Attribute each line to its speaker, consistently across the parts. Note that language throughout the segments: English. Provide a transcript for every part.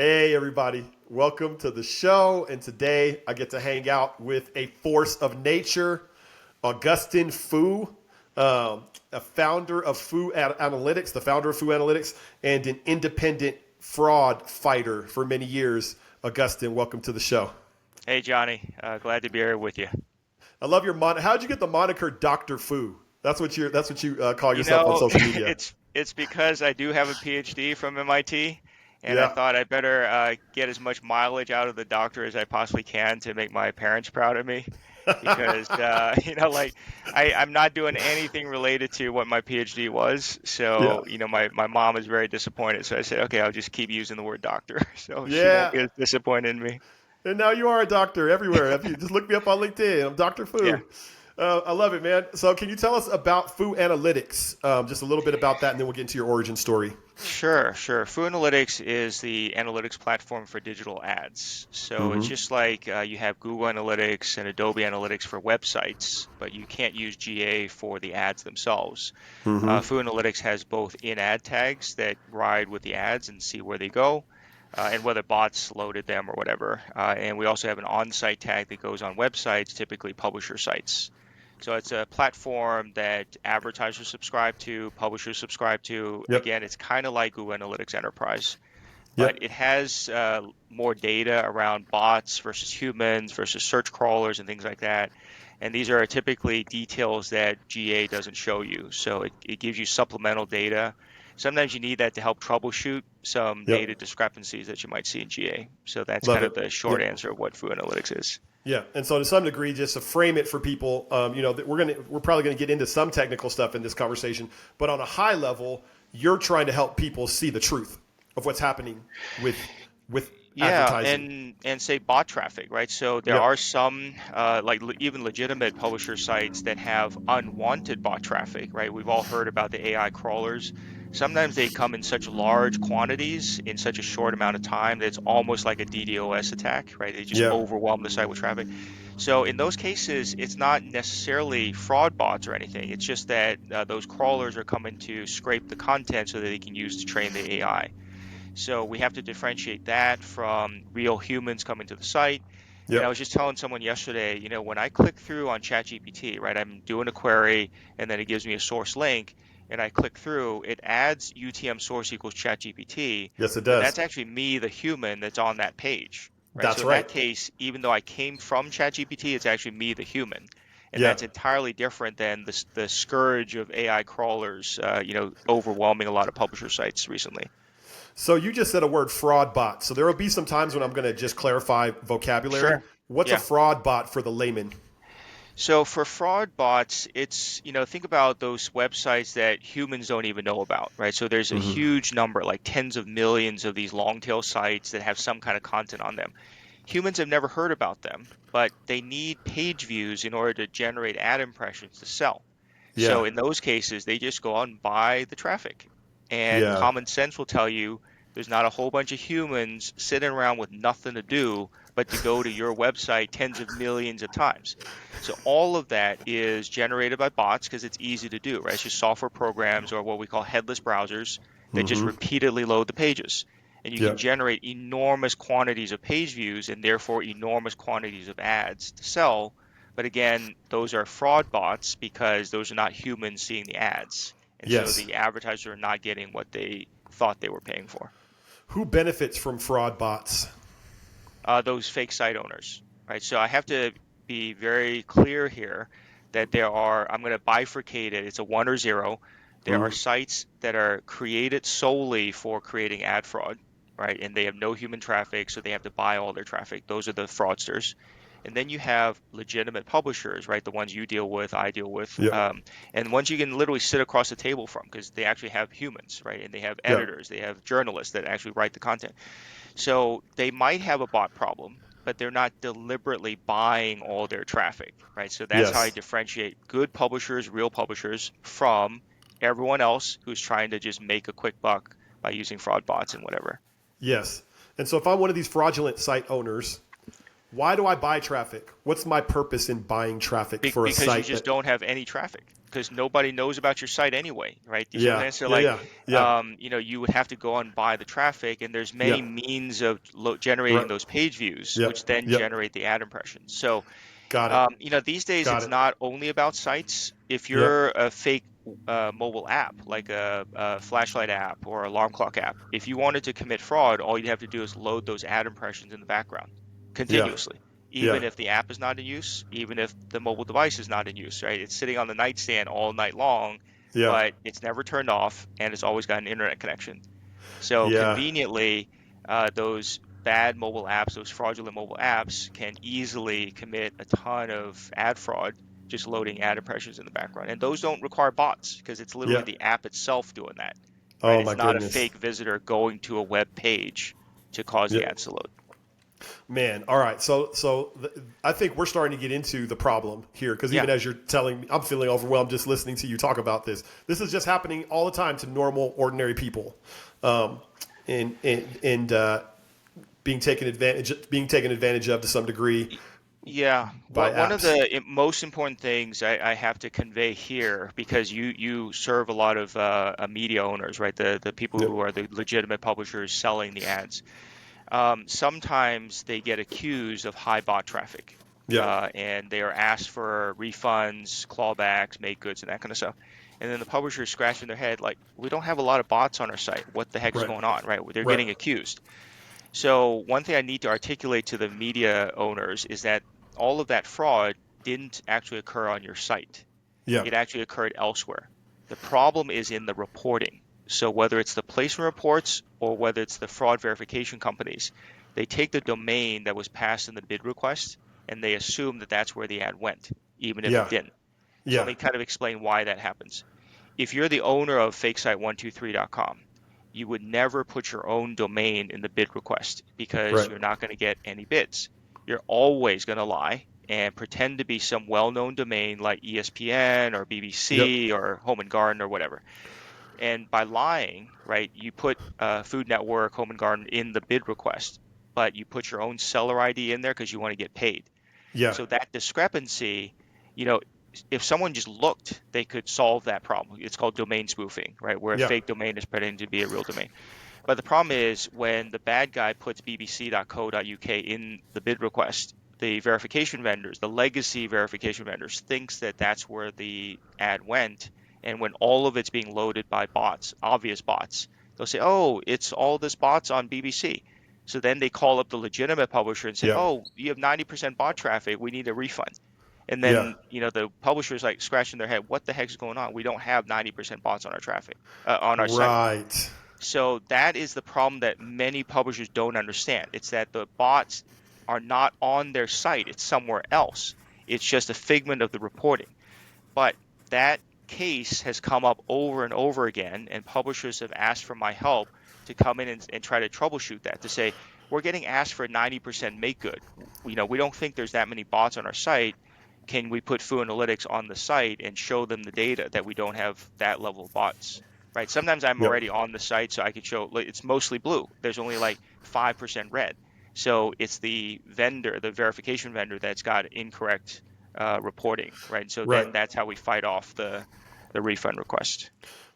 Speaker 1: Hey, everybody. Welcome to the show. And today I get to hang out with a force of nature, Augustin Fu, a founder of Analytics, the founder of Fu Analytics, and an independent fraud fighter for many years. Augustin, welcome to the show.
Speaker 2: Hey Johnny, glad to be here with you.
Speaker 1: I love your How'd you get the moniker Dr. Fu? That's what you call
Speaker 2: You
Speaker 1: yourself on
Speaker 2: know,
Speaker 1: social media.
Speaker 2: it's because I do have a PhD from MIT, and I
Speaker 1: Yeah.
Speaker 2: thought I better get as much mileage out of the doctor as I possibly can to make my parents proud of me. Because I'm not doing anything related to what my PhD was.
Speaker 1: Yeah.
Speaker 2: So, my mom is very disappointed. So I said, okay, I'll just keep using the word doctor, so she won't
Speaker 1: Yeah.
Speaker 2: be as disappointed in me.
Speaker 1: And now you are a doctor everywhere. If you just look me up on LinkedIn, I'm Dr.
Speaker 2: Yeah.
Speaker 1: Fu. I love it, man. So, can you tell us about Fu Analytics? Just a little bit about that, and then we'll get into your origin story.
Speaker 2: Sure. Fu Analytics is the analytics platform for digital ads. So it's
Speaker 1: Mm-hmm.
Speaker 2: just like you have Google Analytics and Adobe Analytics for websites, but you can't use GA for the ads themselves.
Speaker 1: Mm-hmm.
Speaker 2: Fu Analytics has both in-ad tags that ride with the ads and see where they go, and whether bots loaded them or whatever. And we also have an on-site tag that goes on websites, typically publisher sites. So it's a platform that advertisers subscribe to, publishers subscribe to.
Speaker 1: Yep.
Speaker 2: Again, it's kind of like Google Analytics Enterprise, but
Speaker 1: Yep.
Speaker 2: it has more data around bots versus humans versus search crawlers and things like that. And these are typically details that GA doesn't show you. So it gives you supplemental data. Sometimes you need that to help troubleshoot some data
Speaker 1: Yep.
Speaker 2: discrepancies that you might see in GA. So that's
Speaker 1: Love
Speaker 2: kind of
Speaker 1: it.
Speaker 2: the short
Speaker 1: Yep.
Speaker 2: answer of what Fu Analytics is.
Speaker 1: Yeah, and so to some degree, just to frame it for people, that we're probably gonna get into some technical stuff in this conversation, but on a high level, you're trying to help people see the truth of what's happening with with
Speaker 2: Yeah,
Speaker 1: advertising.
Speaker 2: and say bot traffic, right? So there
Speaker 1: Yep.
Speaker 2: are some even legitimate publisher sites that have unwanted bot traffic, right? We've all heard about the AI crawlers. Sometimes they come in such large quantities in such a short amount of time that it's almost like a DDoS attack, right? They just
Speaker 1: Yeah.
Speaker 2: overwhelm the site with traffic. So in those cases, it's not necessarily fraud bots or anything. It's just that those crawlers are coming to scrape the content so that they can use to train the AI. So we have to differentiate that from real humans coming to the site. And I
Speaker 1: Yep.
Speaker 2: was just telling someone yesterday, when I click through on ChatGPT, right, I'm doing a query and then it gives me a source link and I click through, it adds UTM source equals ChatGPT,
Speaker 1: Yes, it
Speaker 2: but
Speaker 1: does.
Speaker 2: that's actually me, the human, that's on that page, right? So
Speaker 1: That's
Speaker 2: in that
Speaker 1: right.
Speaker 2: case, even though I came from ChatGPT, it's actually me, the human. And
Speaker 1: Yeah.
Speaker 2: that's entirely different than the scourge of AI crawlers, overwhelming a lot of publisher sites recently.
Speaker 1: So you just said a word fraud bot. So there will be some times when I'm going to just clarify vocabulary.
Speaker 2: Sure.
Speaker 1: What's a
Speaker 2: Yeah.
Speaker 1: fraud bot for the layman?
Speaker 2: So for fraud bots, it's, think about those websites that humans don't even know about, right? So there's a
Speaker 1: Mm-hmm.
Speaker 2: huge number, like tens of millions of these long tail sites that have some kind of content on them. Humans have never heard about them, but they need page views in order to generate ad impressions to sell.
Speaker 1: Yeah.
Speaker 2: So in those cases, they just go out and buy the traffic. And
Speaker 1: Yeah.
Speaker 2: common sense will tell you there's not a whole bunch of humans sitting around with nothing to do but to go to your website tens of millions of times. So all of that is generated by bots because it's easy to do, right? It's just software programs or what we call headless browsers that just
Speaker 1: Mm-hmm.
Speaker 2: repeatedly load the pages. And you can
Speaker 1: Yep.
Speaker 2: generate enormous quantities of page views and therefore enormous quantities of ads to sell, but again, those are fraud bots because those are not humans seeing the ads. And so
Speaker 1: Yes.
Speaker 2: the advertisers are not getting what they thought they were paying for.
Speaker 1: Who benefits from fraud bots?
Speaker 2: Those fake site owners, right? So I have to be very clear here that I'm going to bifurcate it. It's a one or zero. There are
Speaker 1: Mm-hmm.
Speaker 2: sites that are created solely for creating ad fraud, right? And they have no human traffic, so they have to buy all their traffic. Those are the fraudsters. And then you have legitimate publishers, right? The ones you deal with, I deal with,
Speaker 1: Yep.
Speaker 2: and ones you can literally sit across the table from because they actually have humans, right? And they have
Speaker 1: Yep.
Speaker 2: editors, they have journalists that actually write the content. So they might have a bot problem, but they're not deliberately buying all their traffic, right? So that's how I
Speaker 1: Yes.
Speaker 2: differentiate good publishers, real publishers, from everyone else who's trying to just make a quick buck by using fraud bots and whatever.
Speaker 1: Yes. And so if I'm one of these fraudulent site owners, Why do I buy traffic? What's my purpose in buying traffic for a
Speaker 2: Because you
Speaker 1: site
Speaker 2: just
Speaker 1: that?
Speaker 2: don't have any traffic because nobody knows about your site anyway, right? You see what I'm
Speaker 1: Yeah,
Speaker 2: saying? So
Speaker 1: yeah,
Speaker 2: like,
Speaker 1: yeah, yeah,
Speaker 2: you would have to go and buy the traffic, and there's
Speaker 1: yeah.
Speaker 2: many means of generating
Speaker 1: Right.
Speaker 2: those page views,
Speaker 1: Yep.
Speaker 2: which then
Speaker 1: Yep.
Speaker 2: generate the ad impressions. So,
Speaker 1: Got it.
Speaker 2: these days
Speaker 1: Got
Speaker 2: it's
Speaker 1: it.
Speaker 2: not only about sites. If
Speaker 1: Yep.
Speaker 2: you're a fake mobile app, like a flashlight app or alarm clock app, if you wanted to commit fraud, all you'd have to do is load those ad impressions in the background
Speaker 1: Yeah.
Speaker 2: continuously,
Speaker 1: Yeah.
Speaker 2: even if the app is not in use, even if the mobile device is not in use, right? It's sitting on the nightstand all night long,
Speaker 1: Yeah.
Speaker 2: but it's never turned off and it's always got an internet connection. So
Speaker 1: Yeah.
Speaker 2: conveniently, those bad mobile apps, those fraudulent mobile apps, can easily commit a ton of ad fraud just loading ad impressions in the background. And those don't require bots because it's literally
Speaker 1: Yeah.
Speaker 2: the app itself doing that, right?
Speaker 1: Oh my
Speaker 2: It's not a
Speaker 1: goodness.
Speaker 2: fake visitor going to a web page to cause
Speaker 1: Yeah.
Speaker 2: the ads to load.
Speaker 1: Man. All right. I think we're starting to get into the problem here because
Speaker 2: Yeah.
Speaker 1: even as you're telling me, I'm feeling overwhelmed just listening to you talk about this. This is just happening all the time to normal, ordinary people, um, and being taken advantage of to some degree
Speaker 2: Yeah,
Speaker 1: by
Speaker 2: one of
Speaker 1: apps.
Speaker 2: the most important things I have to convey here, because you serve a lot of media owners, right? The people
Speaker 1: Yep.
Speaker 2: who are the legitimate publishers selling the ads. Sometimes they get accused of high bot traffic,
Speaker 1: Yeah.
Speaker 2: and they are asked for refunds, clawbacks, make goods, and that kind of stuff. And then the publisher is scratching their head, like, we don't have a lot of bots on our site. What the heck is
Speaker 1: Right.
Speaker 2: going on, right? They're
Speaker 1: Right.
Speaker 2: getting accused. So one thing I need to articulate to the media owners is that all of that fraud didn't actually occur on your site.
Speaker 1: Yeah.
Speaker 2: It actually occurred elsewhere. The problem is in the reporting. So whether it's the placement reports or whether it's the fraud verification companies, they take the domain that was passed in the bid request and they assume that that's where the ad went, even if it
Speaker 1: Yeah.
Speaker 2: didn't. So let
Speaker 1: Yeah.
Speaker 2: me kind of explain why that happens. If you're the owner of fakesite123.com, you would never put your own domain in the bid request because
Speaker 1: Right.
Speaker 2: you're not going to get any bids. You're always going to lie and pretend to be some well-known domain like ESPN or
Speaker 1: Yep.
Speaker 2: BBC or Home and Garden or whatever. And by lying, right, you put Food Network, Home and Garden in the bid request, but you put your own seller ID in there because you want to get paid.
Speaker 1: Yeah.
Speaker 2: So that discrepancy, you know, if someone just looked, they could solve that problem. It's called domain spoofing, right? Where a
Speaker 1: Yeah.
Speaker 2: fake domain is pretending to be a real domain. But the problem is when the bad guy puts bbc.co.uk in the bid request, the verification vendors, the legacy verification vendors, thinks that that's where the ad went. And when all of it's being loaded by bots, obvious bots, they'll say, "Oh, it's all this bots on BBC." So then they call up the legitimate publisher and say,
Speaker 1: Yeah.
Speaker 2: "Oh, you have 90% bot traffic. We need a refund." And
Speaker 1: Yeah.
Speaker 2: then, the publisher's like scratching their head, what the heck's going on? We don't have 90% bots on our traffic, on our site.
Speaker 1: Right.
Speaker 2: So that is the problem that many publishers don't understand. It's that the bots are not on their site, it's somewhere else. It's just a figment of the reporting. But that case has come up over and over again, and publishers have asked for my help to come in and try to troubleshoot that, to say, we're getting asked for a 90% make good. We don't think there's that many bots on our site. Can we put Foo Analytics on the site and show them the data that we don't have that level of bots? Right. Sometimes I'm
Speaker 1: Yep.
Speaker 2: already on the site, so I can show it's mostly blue. There's only like 5% red. So it's the vendor, the verification vendor, that's got incorrect reporting, right? So
Speaker 1: Right.
Speaker 2: then that's how we fight off the refund request.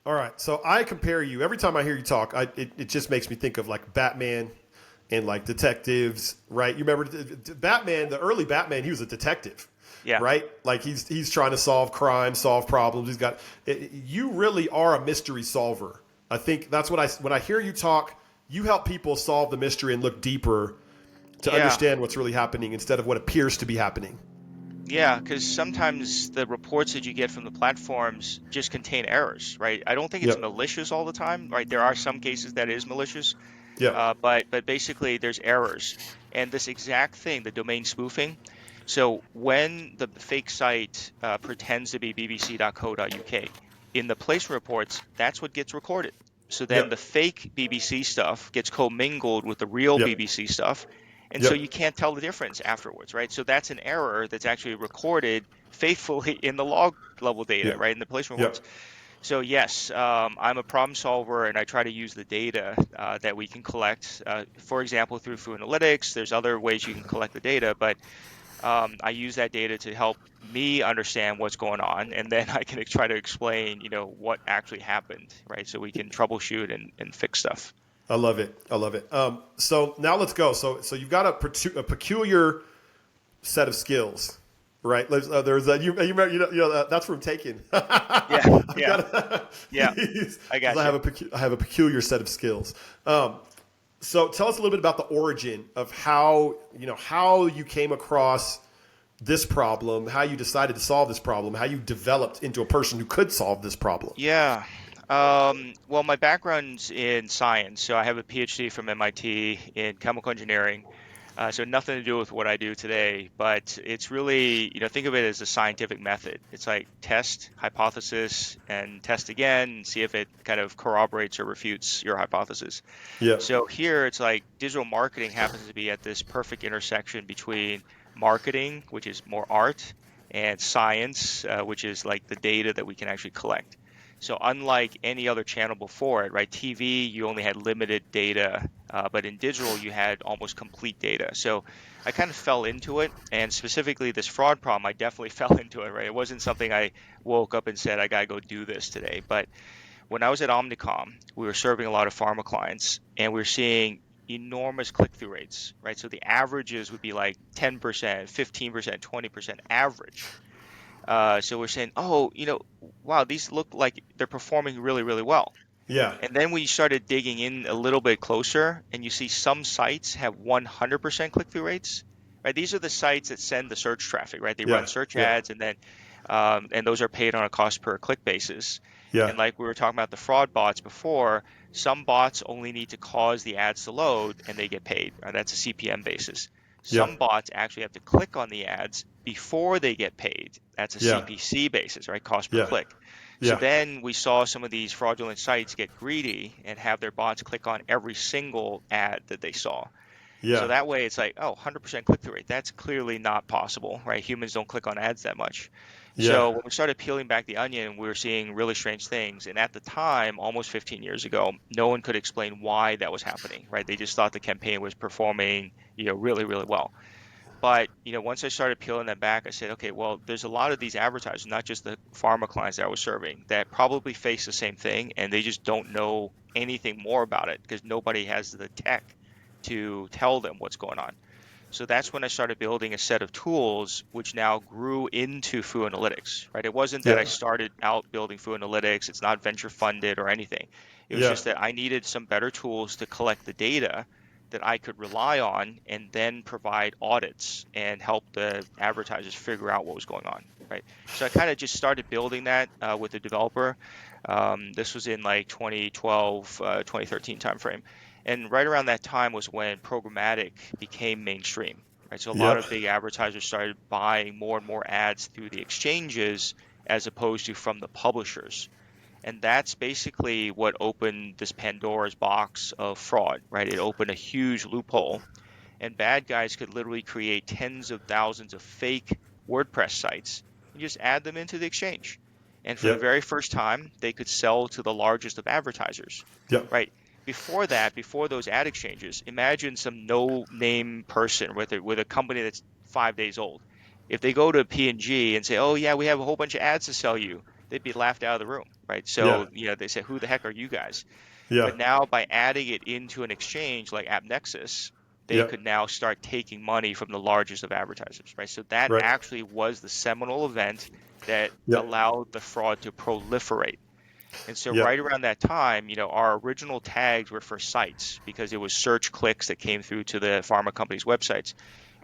Speaker 1: All right. So I compare you every time I hear you talk. It just makes me think of like Batman and like detectives, right? You remember Batman, the early Batman, he was a detective,
Speaker 2: Yeah.
Speaker 1: right? Like he's trying to solve crime, solve problems. You really are a mystery solver. I think that's when I hear you talk, you help people solve the mystery and look deeper to
Speaker 2: Yeah.
Speaker 1: understand what's really happening instead of what appears to be happening.
Speaker 2: Yeah, because sometimes the reports that you get from the platforms just contain errors, right? I don't think it's
Speaker 1: Yep.
Speaker 2: malicious all the time, right? There are some cases that is malicious,
Speaker 1: Yep.
Speaker 2: but basically there's errors. And this exact thing, the domain spoofing. So when the fake site pretends to be bbc.co.uk, in the placement reports, that's what gets recorded. So then the
Speaker 1: Yep.
Speaker 2: fake BBC stuff gets commingled with the real
Speaker 1: Yep.
Speaker 2: BBC stuff. And so
Speaker 1: Yep.
Speaker 2: you can't tell the difference afterwards, right? So that's an error that's actually recorded faithfully in the log level data,
Speaker 1: Yep.
Speaker 2: right? In the placement reports.
Speaker 1: Yep.
Speaker 2: So yes, I'm a problem solver, and I try to use the data that we can collect. For example, through Food Analytics, there's other ways you can collect the data, but I use that data to help me understand what's going on, and then I can try to explain, what actually happened, right? So we can troubleshoot and fix stuff.
Speaker 1: I love it. I love it. So now let's go. So you've got a peculiar set of skills, right? There's a, that's from Taken.
Speaker 2: Yeah,
Speaker 1: I've
Speaker 2: yeah,
Speaker 1: got
Speaker 2: yeah. I
Speaker 1: because
Speaker 2: got you.
Speaker 1: I have a peculiar set of skills. So tell us a little bit about the origin of how you came across this problem, how you decided to solve this problem, how you developed into a person who could solve this problem.
Speaker 2: Yeah. Well, my background's in science, so I have a PhD from MIT in chemical engineering. So nothing to do with what I do today, but it's really, think of it as a scientific method. It's like test, hypothesis, and test again, and see if it kind of corroborates or refutes your hypothesis.
Speaker 1: Yeah,
Speaker 2: So here it's like digital marketing happens to be at this perfect intersection between marketing, which is more art, and science, which is like the data that we can actually collect. So unlike any other channel before it, right? TV, you only had limited data, but in digital, you had almost complete data. So I kind of fell into it, and specifically this fraud problem, I definitely fell into it, right? It wasn't something I woke up and said, I gotta go do this today. But when I was at Omnicom, we were serving a lot of pharma clients, and we were seeing enormous click-through rates, right? So the averages would be like 10%, 15%, 20% average. So we're saying, oh, wow, these look like they're performing really, really well.
Speaker 1: yeah,
Speaker 2: And then we started digging in a little bit closer, and you see some sites have 100% click-through rates, right? These are the sites that send the search traffic, right? They run
Speaker 1: yeah,
Speaker 2: search
Speaker 1: yeah,
Speaker 2: ads, and then and those are paid on a cost per click basis.
Speaker 1: yeah,
Speaker 2: And like we were talking about the fraud bots before, some bots only need to cause the ads to load, and they get paid. That's a CPM basis.
Speaker 1: yeah,
Speaker 2: Some bots actually have to click on the ads before they get paid. That's a
Speaker 1: yeah,
Speaker 2: CPC basis, right? Cost per
Speaker 1: yeah,
Speaker 2: click. So
Speaker 1: yeah,
Speaker 2: then we saw some of these fraudulent sites get greedy and have their bots click on every single ad that they saw. So
Speaker 1: yeah,
Speaker 2: that way it's like, oh, 100% click-through rate. That's clearly not possible, right? Humans don't click on ads that much.
Speaker 1: yeah,
Speaker 2: So when we started peeling back the onion, we were seeing really strange things. And at the time, almost 15 years ago, no one could explain why that was happening, right? They just thought the campaign was performing, really, really well. But, once I started peeling that back, I said, okay, well, there's a lot of these advertisers, not just the pharma clients that I was serving, that probably face the same thing, and they just don't know anything more about it because nobody has the tech to tell them what's going on. So that's when I started building a set of tools, which now grew into Foo Analytics, right? It wasn't that
Speaker 1: yeah,
Speaker 2: I started out building Foo Analytics. It's not venture funded or anything. It was
Speaker 1: yeah,
Speaker 2: just that I needed some better tools to collect the data that I could rely on and then provide audits and help the advertisers figure out what was going on, right? So I kind of just started building that with a developer. This was in like 2012, 2013 timeframe. And right around that time was when programmatic became mainstream, right? So a lot
Speaker 1: yep,
Speaker 2: of big advertisers started buying more and more ads through the exchanges as opposed to from the publishers. And that's basically what opened this Pandora's box of fraud, right? It opened a huge loophole, and bad guys could literally create tens of thousands of fake WordPress sites and just add them into the exchange. And for the
Speaker 1: yep,
Speaker 2: very first time, they could sell to the largest of advertisers,
Speaker 1: yep,
Speaker 2: right? Before that, before those ad exchanges, imagine some no-name person with a company that's 5 days old. If they go to P&G and say, "Oh yeah, we have a whole bunch of ads to sell you," they'd be laughed out of the room, right?
Speaker 1: yeah,
Speaker 2: So, they say, "Who the heck are you guys?"
Speaker 1: yeah,
Speaker 2: But now by adding it into an exchange like AppNexus, they
Speaker 1: yep,
Speaker 2: could now start taking money from the largest of advertisers, right? So that
Speaker 1: right,
Speaker 2: actually was the seminal event that
Speaker 1: yep,
Speaker 2: allowed the fraud to proliferate. And so
Speaker 1: yep,
Speaker 2: right around that time, our original tags were for sites because it was search clicks that came through to the pharma company's websites.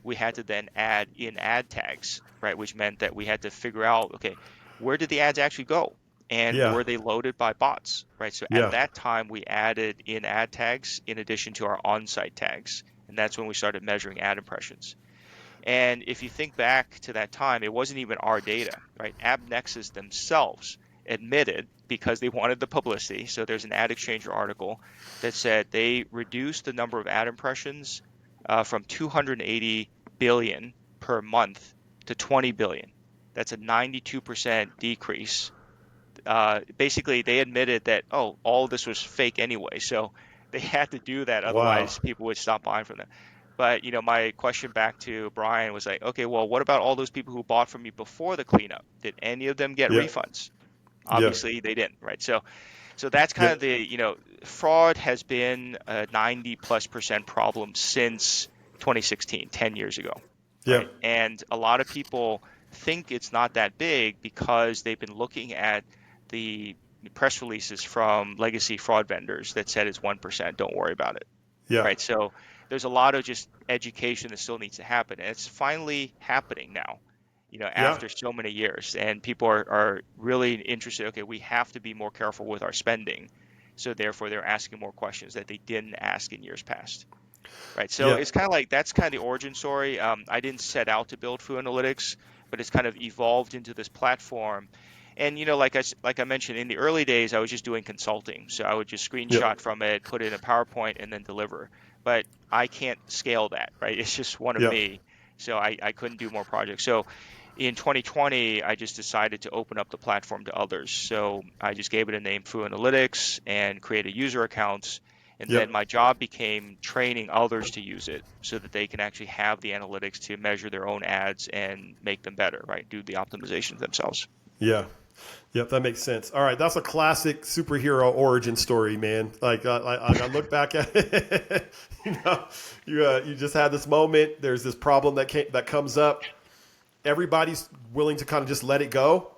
Speaker 2: We had to then add in ad tags, right? Which meant that we had to figure out, okay, where did the ads actually go? And
Speaker 1: yeah,
Speaker 2: were they loaded by bots, right? So at
Speaker 1: yeah,
Speaker 2: that time, we added in ad tags in addition to our on-site tags. And that's when we started measuring ad impressions. And if you think back to that time, it wasn't even our data, right? AppNexus themselves admitted because they wanted the publicity. So there's an Ad Exchanger article that said they reduced the number of ad impressions from 280 billion per month to 20 billion. That's a 92% decrease basically they admitted that, oh, all of this was fake anyway. So they had to do that,
Speaker 1: Wow.
Speaker 2: otherwise people would stop buying from them. But my question back to Brian was like, okay, well, what about all those people who bought from you before the cleanup? Did any of them get
Speaker 1: Yeah.
Speaker 2: refunds?
Speaker 1: Yeah.
Speaker 2: Obviously they didn't, right? So that's kind
Speaker 1: Yeah.
Speaker 2: of fraud has been a 90+% problem since 2016, 10 years ago,
Speaker 1: Yeah.
Speaker 2: right? And a lot of people think it's not that big because they've been looking at the press releases from legacy fraud vendors that said it's 1%, don't worry about it,
Speaker 1: Yeah.
Speaker 2: right? So there's a lot of just education that still needs to happen, and it's finally happening now,
Speaker 1: Yeah.
Speaker 2: after so many years, and people are really interested. Okay, we have to be more careful with our spending, so therefore they're asking more questions that they didn't ask in years past, right? So
Speaker 1: Yeah.
Speaker 2: it's kind of like that's kind of the origin story. I didn't set out to build Foo Analytics, but it's kind of evolved into this platform. And like I mentioned, in the early days, I was just doing consulting, so I would just
Speaker 1: Yeah.
Speaker 2: screenshot from it, put it in a PowerPoint, and then deliver. But I can't scale that, right? It's just one of
Speaker 1: Yeah.
Speaker 2: me, so I couldn't do more projects. So in 2020, I just decided to open up the platform to others. So I just gave it a name, Foo Analytics, and created user accounts. And
Speaker 1: Yep.
Speaker 2: then my job became training others to use it so that they can actually have the analytics to measure their own ads and make them better, right? Do the optimizations themselves.
Speaker 1: Yeah. Yep, that makes sense. All right, that's a classic superhero origin story, man. Like I look back at it, you just had this moment. There's this problem that comes up. Everybody's willing to kind of just let it go.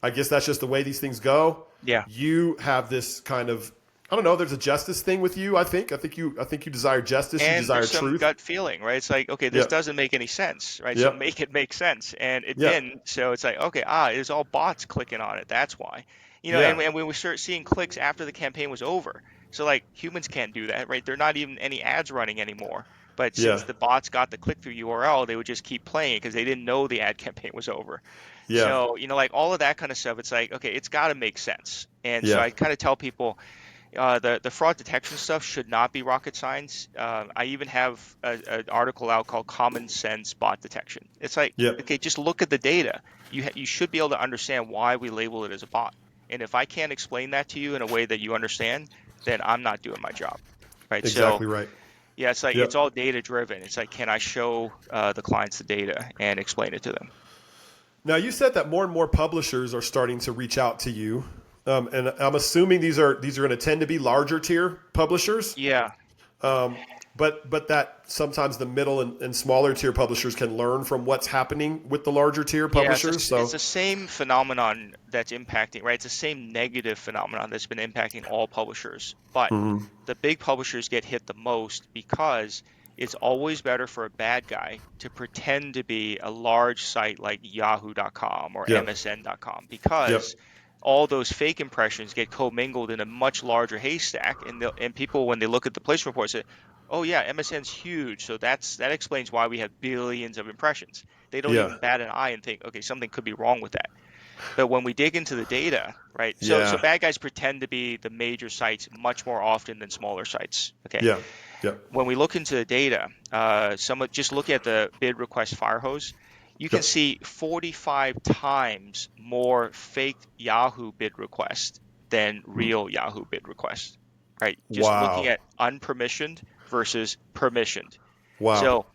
Speaker 1: I guess that's just the way these things go.
Speaker 2: Yeah.
Speaker 1: You have this kind of, I don't know. There's a justice thing with you. I think you desire justice. You
Speaker 2: And
Speaker 1: desire
Speaker 2: there's some
Speaker 1: truth.
Speaker 2: gut feeling, right? It's like, okay, this
Speaker 1: Yep.
Speaker 2: doesn't make any sense, right? So
Speaker 1: Yep.
Speaker 2: make it make sense. And it
Speaker 1: Yep.
Speaker 2: didn't. So it's like, okay, it's all bots clicking on it. That's why.
Speaker 1: Yeah.
Speaker 2: And when we start seeing clicks after the campaign was over. So like humans can't do that, right? They're not even any ads running anymore. But
Speaker 1: Yeah.
Speaker 2: since the bots got the click-through URL, they would just keep playing it because they didn't know the ad campaign was over.
Speaker 1: Yeah.
Speaker 2: So, like all of that kind of stuff, it's like, okay, it's got to make sense. And so
Speaker 1: Yeah.
Speaker 2: I kind of tell people, the fraud detection stuff should not be rocket science. I even have an article out called Common Sense Bot Detection. It's like,
Speaker 1: Yep.
Speaker 2: okay, just look at the data. You should be able to understand why we label it as a bot. And if I can't explain that to you in a way that you understand, then I'm not doing my job, right? So
Speaker 1: Exactly right.
Speaker 2: yeah, it's like
Speaker 1: Yep.
Speaker 2: it's all data driven. It's like, can I show the clients the data and explain it to them?
Speaker 1: Now, you said that more and more publishers are starting to reach out to you, and I'm assuming these are going to tend to be larger tier publishers,
Speaker 2: Yeah.
Speaker 1: but that sometimes the middle and smaller tier publishers can learn from what's happening with the larger tier
Speaker 2: Yeah,
Speaker 1: publishers.
Speaker 2: it's
Speaker 1: So,
Speaker 2: the same phenomenon that's impacting, right? It's the same negative phenomenon that's been impacting all publishers. But the big publishers get hit the most because it's always better for a bad guy to pretend to be a large site like yahoo.com or
Speaker 1: yeah,
Speaker 2: msn.com
Speaker 1: yep,
Speaker 2: because all those fake impressions get commingled in a much larger haystack, and people, when they look at the placement report, say, "Oh yeah, MSN's huge, so that explains why we have billions of impressions." They don't
Speaker 1: yeah,
Speaker 2: even bat an eye and think, okay, something could be wrong with that. But when we dig into the data, right? So
Speaker 1: yeah,
Speaker 2: bad guys pretend to be the major sites much more often than smaller sites. Okay.
Speaker 1: yeah, yep,
Speaker 2: When we look into the data, just look at the bid request fire hose. You can
Speaker 1: yep,
Speaker 2: see 45 times more fake Yahoo bid requests than real Yahoo bid requests, right? Just looking
Speaker 1: wow,
Speaker 2: at unpermissioned versus permissioned.
Speaker 1: wow,
Speaker 2: So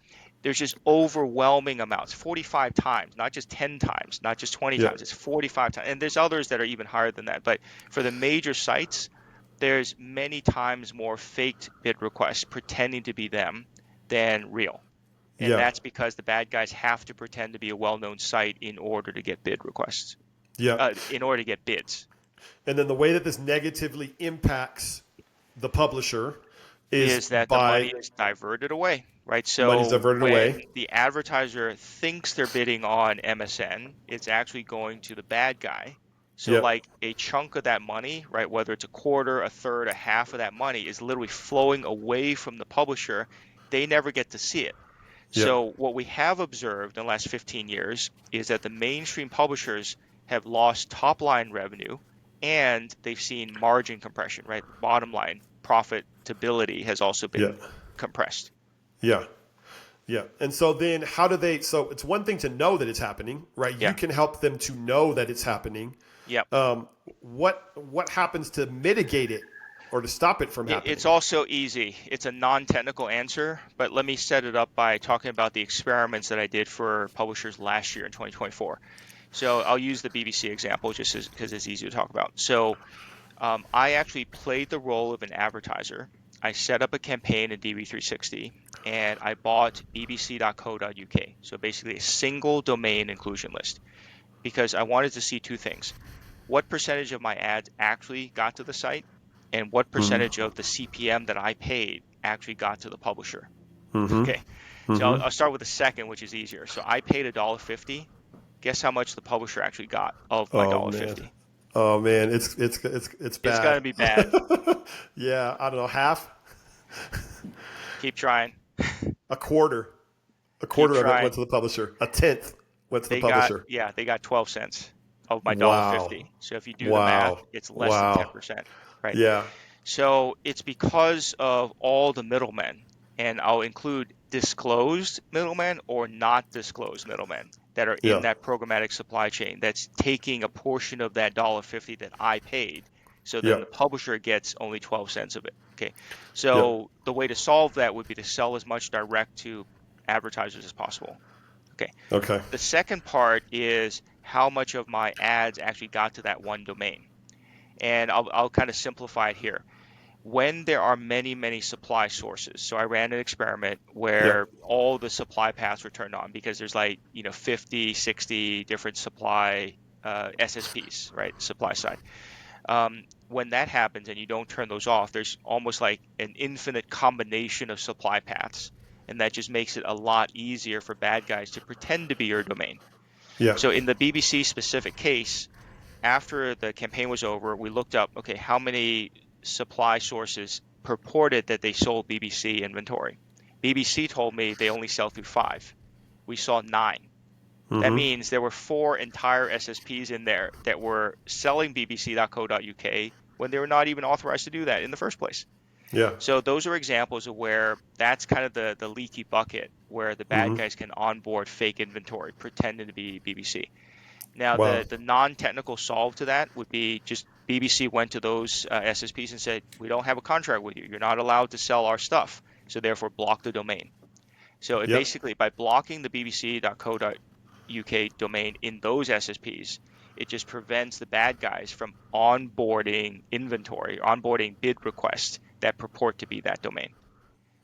Speaker 2: there's just overwhelming amounts, 45 times, not just 10 times, not just 20
Speaker 1: yeah,
Speaker 2: times, it's 45 times. And there's others that are even higher than that. But for the major sites, there's many times more faked bid requests pretending to be them than real. And
Speaker 1: yeah,
Speaker 2: that's because the bad guys have to pretend to be a well-known site in order to get bid requests,
Speaker 1: yeah.
Speaker 2: in order to get bids.
Speaker 1: And then the way that this negatively impacts the publisher is
Speaker 2: Is that the money
Speaker 1: by
Speaker 2: is diverted away, right?
Speaker 1: money's
Speaker 2: So
Speaker 1: diverted
Speaker 2: when
Speaker 1: away.
Speaker 2: the advertiser thinks they're bidding on MSN, it's actually going to the bad guy. So
Speaker 1: Yep,
Speaker 2: like a chunk of that money, right, whether it's a quarter, a third, a half of that money is literally flowing away from the publisher. They never get to see it.
Speaker 1: yep,
Speaker 2: So what we have observed in the last 15 years is that the mainstream publishers have lost top line revenue and they've seen margin compression, right? Bottom line profitability has also
Speaker 1: yeah,
Speaker 2: been compressed.
Speaker 1: yeah. Yeah. And so then how do they, so it's one thing to know that it's happening, right? You
Speaker 2: Yeah.
Speaker 1: can help them to know that it's happening.
Speaker 2: Yep.
Speaker 1: What happens to mitigate it or to stop it from happening?
Speaker 2: It's also easy. It's a non-technical answer, but let me set it up by talking about the experiments that I did for publishers last year in 2024. So I'll use the BBC example just because it's easy to talk about. So I actually played the role of an advertiser. I set up a campaign in DV360 and I bought bbc.co.uk. So basically a single domain inclusion list because I wanted to see two things. What percentage of my ads actually got to the site and what
Speaker 1: Mm-hmm.
Speaker 2: percentage of the CPM that I paid actually got to the publisher.
Speaker 1: Mm-hmm.
Speaker 2: Okay. So
Speaker 1: Mm-hmm.
Speaker 2: I'll start with the second, which is easier. So I paid $1.50. Guess how much the publisher actually got of my
Speaker 1: Oh man.
Speaker 2: $1.50?
Speaker 1: Oh man, it's
Speaker 2: It's
Speaker 1: bad.
Speaker 2: gonna be bad.
Speaker 1: Yeah, I don't know, half,
Speaker 2: Keep trying.
Speaker 1: a quarter, a
Speaker 2: Keep
Speaker 1: quarter of it went
Speaker 2: trying.
Speaker 1: to the publisher. A tenth went to the publisher.
Speaker 2: They got 12 cents of my
Speaker 1: Wow.
Speaker 2: $1.50. So if you do the math,
Speaker 1: Wow.
Speaker 2: it's less than
Speaker 1: Wow.
Speaker 2: 10%, right?
Speaker 1: Yeah.
Speaker 2: So it's because of all the middlemen, and I'll include disclosed middlemen or not disclosed middlemen that are in
Speaker 1: Yeah.
Speaker 2: that programmatic supply chain that's taking a portion of that $1.50 that I paid. So then the
Speaker 1: Yep.
Speaker 2: publisher gets only 12 cents of it. Okay.
Speaker 1: Yep.
Speaker 2: So the way to solve that would be to sell as much direct to advertisers as possible. Okay.
Speaker 1: Okay.
Speaker 2: The second part is how much of my ads actually got to that one domain. And I'll kind of simplify it here. When there are many, many supply sources, so I ran an experiment
Speaker 1: Yep.
Speaker 2: where all the supply paths were turned on because there's like, 50, 60 different supply SSPs, right? Supply side. When that happens and you don't turn those off, there's almost like an infinite combination of supply paths. And that just makes it a lot easier for bad guys to pretend to be your domain.
Speaker 1: Yep.
Speaker 2: So in the BBC specific case, after the campaign was over, we looked up, okay, how many supply sources purported that they sold BBC inventory. BBC told me they only sell through 5. We saw 9. That
Speaker 1: Mm-hmm.
Speaker 2: means there were 4 entire SSPs in there that were selling bbc.co.uk when they were not even authorized to do that in the first place.
Speaker 1: Yeah.
Speaker 2: So those are examples of where that's kind of the leaky bucket where the bad
Speaker 1: Mm-hmm.
Speaker 2: guys can onboard fake inventory pretending to be BBC. Now,
Speaker 1: Wow.
Speaker 2: the non-technical solve to that would be just BBC went to those SSPs and said, we don't have a contract with you. You're not allowed to sell our stuff. So therefore, block the domain. So it
Speaker 1: Yep.
Speaker 2: basically, by blocking the bbc.co.uk domain in those SSPs, it just prevents the bad guys from onboarding inventory, onboarding bid requests that purport to be that domain.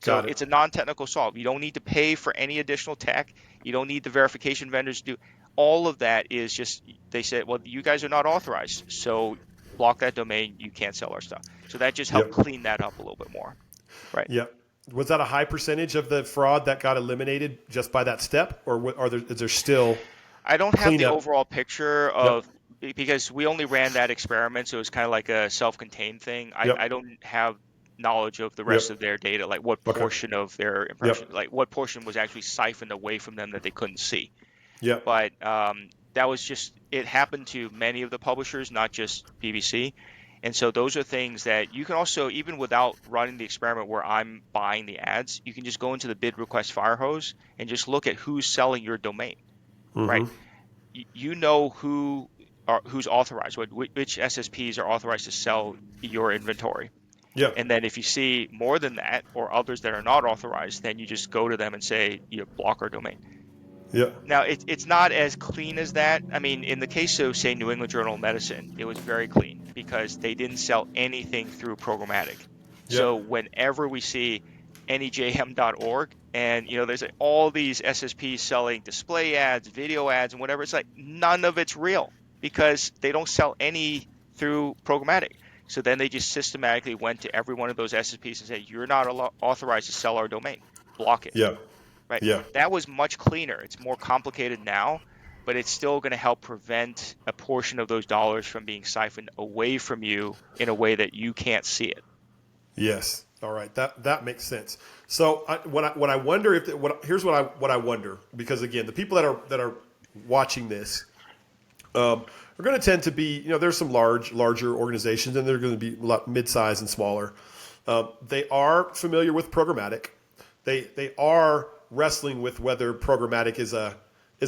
Speaker 2: So
Speaker 1: Got it.
Speaker 2: it's a non-technical solve. You don't need to pay for any additional tech. You don't need the verification vendors to do. All of that is just they said, well, you guys are not authorized, so block that domain. You can't sell our stuff. So that just helped
Speaker 1: Yep.
Speaker 2: clean that up a little bit more, right?
Speaker 1: Yep. Was that a high percentage of the fraud that got eliminated just by that step, or is there still
Speaker 2: I don't have the
Speaker 1: cleanup?
Speaker 2: overall picture
Speaker 1: Yep.
Speaker 2: of because we only ran that experiment, so it was kind of like a self-contained thing. I
Speaker 1: Yep.
Speaker 2: don't have knowledge of the rest
Speaker 1: Yep.
Speaker 2: of their data, like what
Speaker 1: Okay.
Speaker 2: portion of their impression,
Speaker 1: Yep.
Speaker 2: like what portion was actually siphoned away from them that they couldn't see.
Speaker 1: Yep.
Speaker 2: But that was just it happened to many of the publishers, not just BBC. And so those are things that you can also, even without running the experiment where I'm buying the ads, you can just go into the bid request fire hose and just look at who's selling your domain, right?
Speaker 1: Mm-hmm.
Speaker 2: You know who's authorized, which SSPs are authorized to sell your inventory.
Speaker 1: Yep.
Speaker 2: And then if you see more than that or others that are not authorized, then you just go to them and say, block our domain.
Speaker 1: Yep.
Speaker 2: Now, it's not as clean as that. I mean, in the case of, say, New England Journal of Medicine, it was very clean because they didn't sell anything through programmatic.
Speaker 1: Yep.
Speaker 2: So whenever we see nejm.org and, there's like all these SSPs selling display ads, video ads, and whatever, it's like none of it's real because they don't sell any through programmatic. So then they just systematically went to every one of those SSPs and said, you're not authorized to sell our domain. Block it.
Speaker 1: Yep.
Speaker 2: Right?
Speaker 1: Yeah.
Speaker 2: That was much cleaner. It's more complicated now, but it's still going to help prevent a portion of those dollars from being siphoned away from you in a way that you can't see it.
Speaker 1: Yes. All right. That makes sense. So what I wonder here's what I wonder, because again, the people that are watching this are going to tend to be, there's some larger organizations, and they're going to be a lot mid-size and smaller. They are familiar with programmatic. They are wrestling with whether programmatic is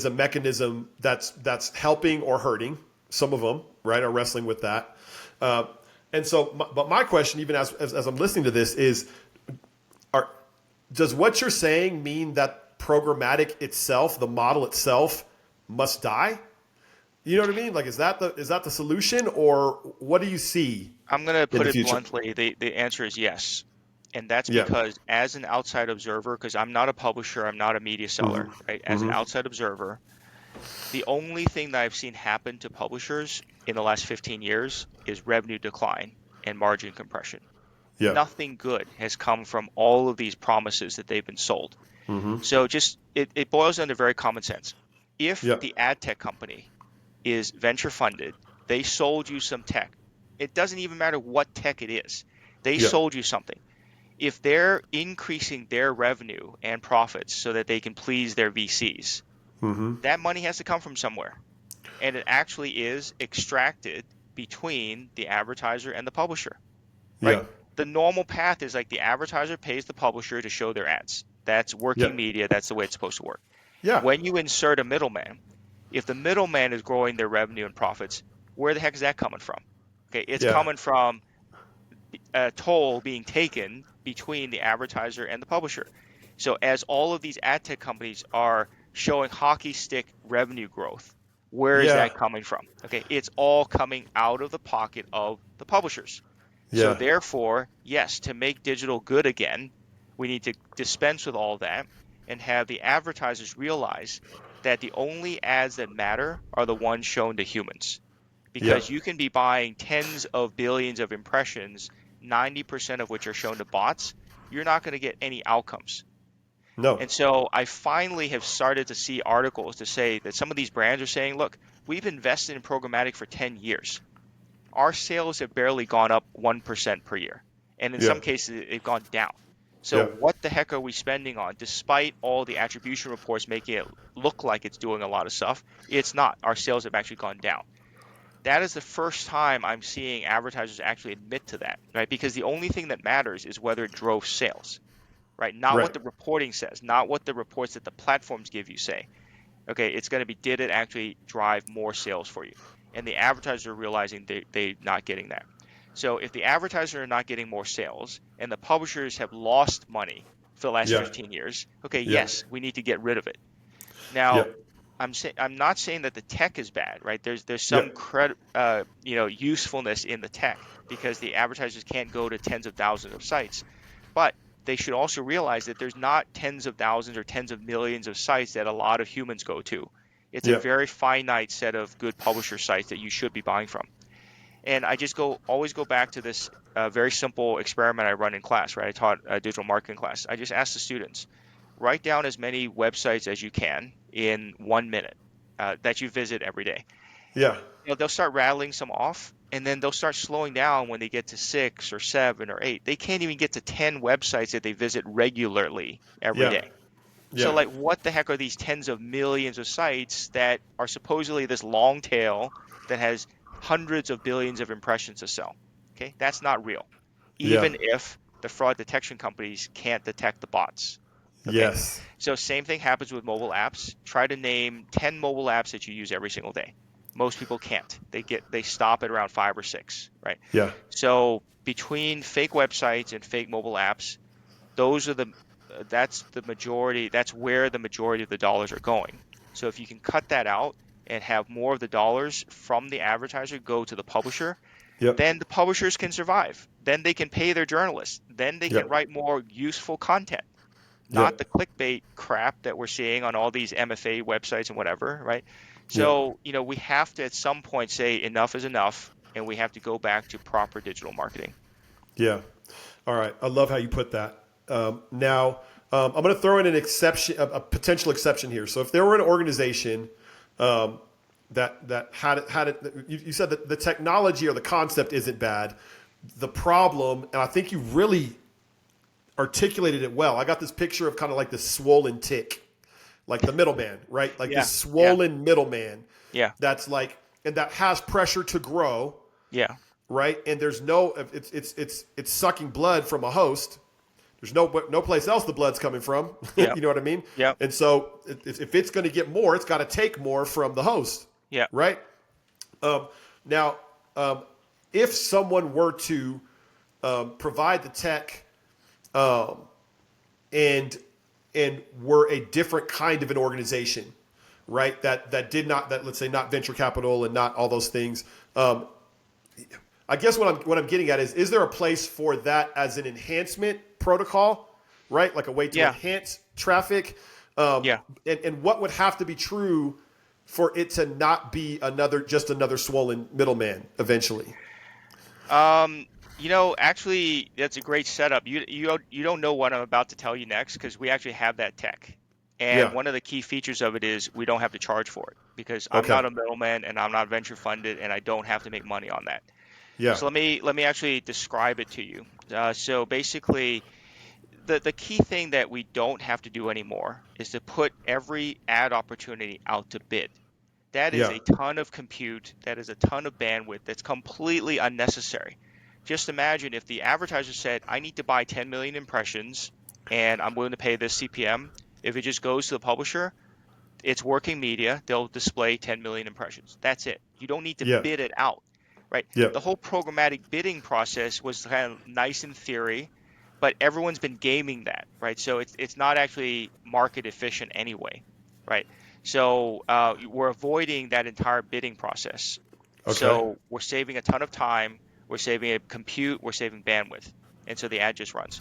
Speaker 1: a mechanism that's helping or hurting some of them. right, are wrestling with that. And so, but my question, even as I'm listening to this, is, does what you're saying mean that programmatic itself, the model itself, must die? You know what I mean? Like, is that the solution, or what do you see
Speaker 2: I'm going to
Speaker 1: in
Speaker 2: put
Speaker 1: the
Speaker 2: it
Speaker 1: future?
Speaker 2: bluntly. The answer is yes. And that's
Speaker 1: Yeah.
Speaker 2: because as an outside observer, because I'm not a publisher, I'm not a media seller, right? As an outside observer, the only thing that I've seen happen to publishers in the last 15 years is revenue decline and margin compression.
Speaker 1: Yeah.
Speaker 2: Nothing good has come from all of these promises that they've been sold. So just it boils down to very common sense. If
Speaker 1: Yeah.
Speaker 2: the ad tech company is venture funded, they sold you some tech. It doesn't even matter what tech it is. They
Speaker 1: Yeah.
Speaker 2: sold you something. If they're increasing their revenue and profits so that they can please their VCs, that money has to come from somewhere. And it actually is extracted between the advertiser and the publisher, right?
Speaker 1: Yeah.
Speaker 2: The normal path is like the advertiser pays the publisher to show their ads. That's
Speaker 1: Yeah.
Speaker 2: working media. That's the way it's supposed to work.
Speaker 1: Yeah.
Speaker 2: When you insert a middleman, if the middleman is growing their revenue and profits, where the heck is that coming from? Okay, it's
Speaker 1: Yeah.
Speaker 2: coming from a toll being taken between the advertiser and the publisher. So as all of these ad tech companies are showing hockey stick revenue growth, where is
Speaker 1: Yeah.
Speaker 2: that coming from? Okay, it's all coming out of the pocket of the publishers. So
Speaker 1: Yeah.
Speaker 2: therefore, yes, to make digital good again, we need to dispense with all that and have the advertisers realize that the only ads that matter are the ones shown to humans.
Speaker 1: Yeah.
Speaker 2: Because you can be buying tens of billions of impressions, 90% of which are shown to bots, you're not going to get any outcomes.
Speaker 1: No.
Speaker 2: And so I finally have started to see articles to say that some of these brands are saying, look, we've invested in programmatic for 10 years. Our sales have barely gone up 1% per year. And in
Speaker 1: Yeah.
Speaker 2: some cases, they've gone down. So
Speaker 1: Yeah.
Speaker 2: what the heck are we spending on? Despite all the attribution reports making it look like it's doing a lot of stuff, it's not. Our sales have actually gone down. That is the first time I'm seeing advertisers actually admit to that, right? Because the only thing that matters is whether it drove sales, right? Not what
Speaker 1: Right.
Speaker 2: the reporting says, not what the reports that the platforms give you say. Okay, it's going to be, did it actually drive more sales for you? And the advertisers are realizing they're not getting that. So if the advertisers are not getting more sales and the publishers have lost money for the last
Speaker 1: Yeah.
Speaker 2: 15 years, okay,
Speaker 1: Yeah.
Speaker 2: yes, we need to get rid of it.
Speaker 1: Yeah.
Speaker 2: Now, I'm not saying that the tech is bad, right? There's
Speaker 1: Yeah.
Speaker 2: some usefulness in the tech because the advertisers can't go to tens of thousands of sites, but they should also realize that there's not tens of thousands or tens of millions of sites that a lot of humans go to. It's a
Speaker 1: Yeah.
Speaker 2: very finite set of good publisher sites that you should be buying from. And I just always go back to this very simple experiment I run in class, right? I taught a digital marketing class. I just asked the students, write down as many websites as you can in 1 minute that you visit every day.
Speaker 1: Yeah.
Speaker 2: They'll start rattling some off, and then they'll start slowing down when they get to 6 or 7 or 8. They can't even get to 10 websites that they visit regularly every
Speaker 1: Yeah.
Speaker 2: day. So,
Speaker 1: Yeah.
Speaker 2: like, what the heck are these tens of millions of sites that are supposedly this long tail that has hundreds of billions of impressions to sell? Okay, that's not real,
Speaker 1: Yeah.
Speaker 2: even if the fraud detection companies can't detect the bots. Okay,
Speaker 1: Yes.
Speaker 2: so same thing happens with mobile apps. Try to name 10 mobile apps that you use every single day. Most people can't. They stop at around 5 or 6, right?
Speaker 1: Yeah.
Speaker 2: So between fake websites and fake mobile apps, those are that's the majority, that's where the majority of the dollars are going. So if you can cut that out and have more of the dollars from the advertiser go to the publisher,
Speaker 1: Yep.
Speaker 2: then the publishers can survive. Then they can pay their journalists. Then they can
Speaker 1: Yep.
Speaker 2: write more useful content, not the
Speaker 1: Yep.
Speaker 2: clickbait crap that we're seeing on all these MFA websites and whatever, right?
Speaker 1: Yep.
Speaker 2: So, we have to at some point say enough is enough, and we have to go back to proper digital marketing.
Speaker 1: Yeah. All right. I love how you put that. Now, I'm going to throw in an exception, a potential exception here. So, if there were an organization that had it, you said that the technology or the concept isn't bad. The problem, and I think you really articulated it well. I got this picture of kind of like this swollen tick, like the middleman, right? Like
Speaker 2: Yeah,
Speaker 1: this
Speaker 2: yeah,
Speaker 1: swollen middleman
Speaker 2: yeah,
Speaker 1: that's like, and that has pressure to grow,
Speaker 2: yeah,
Speaker 1: right? And there's no, it's sucking blood from a host. There's no place else the blood's coming from.
Speaker 2: yeah,
Speaker 1: You know what I mean?
Speaker 2: yeah,
Speaker 1: And so if it's going to get more, it's got to take more from the host,
Speaker 2: yeah,
Speaker 1: right? Now, if someone were to provide the tech and were a different kind of an organization, right? That did not, that, let's say, not venture capital and not all those things. I guess what I'm getting at is there a place for that as an enhancement protocol, right? Like a way to
Speaker 2: Yeah.
Speaker 1: enhance traffic.
Speaker 2: Yeah.
Speaker 1: And what would have to be true for it to not be just another swollen middleman eventually?
Speaker 2: Actually, that's a great setup. You don't know what I'm about to tell you next because we actually have that tech. And
Speaker 1: Yeah.
Speaker 2: one of the key features of it is we don't have to charge for it because I'm
Speaker 1: Okay.
Speaker 2: not a middleman and I'm not venture funded and I don't have to make money on that.
Speaker 1: Yeah.
Speaker 2: So let me actually describe it to you. So basically, the key thing that we don't have to do anymore is to put every ad opportunity out to bid. That is
Speaker 1: Yeah.
Speaker 2: a ton of compute. That is a ton of bandwidth that's completely unnecessary. Just imagine if the advertiser said, I need to buy 10 million impressions and I'm willing to pay this CPM. If it just goes to the publisher, it's working media. They'll display 10 million impressions. That's it. You don't need to
Speaker 1: Yeah.
Speaker 2: bid it out, right?
Speaker 1: Yeah.
Speaker 2: The whole programmatic bidding process was kind of nice in theory, but everyone's been gaming that, right? So it's not actually market efficient anyway, right? So we're avoiding that entire bidding process.
Speaker 1: Okay.
Speaker 2: So we're saving a ton of time, we're saving a compute, we're saving bandwidth, and so the ad just runs.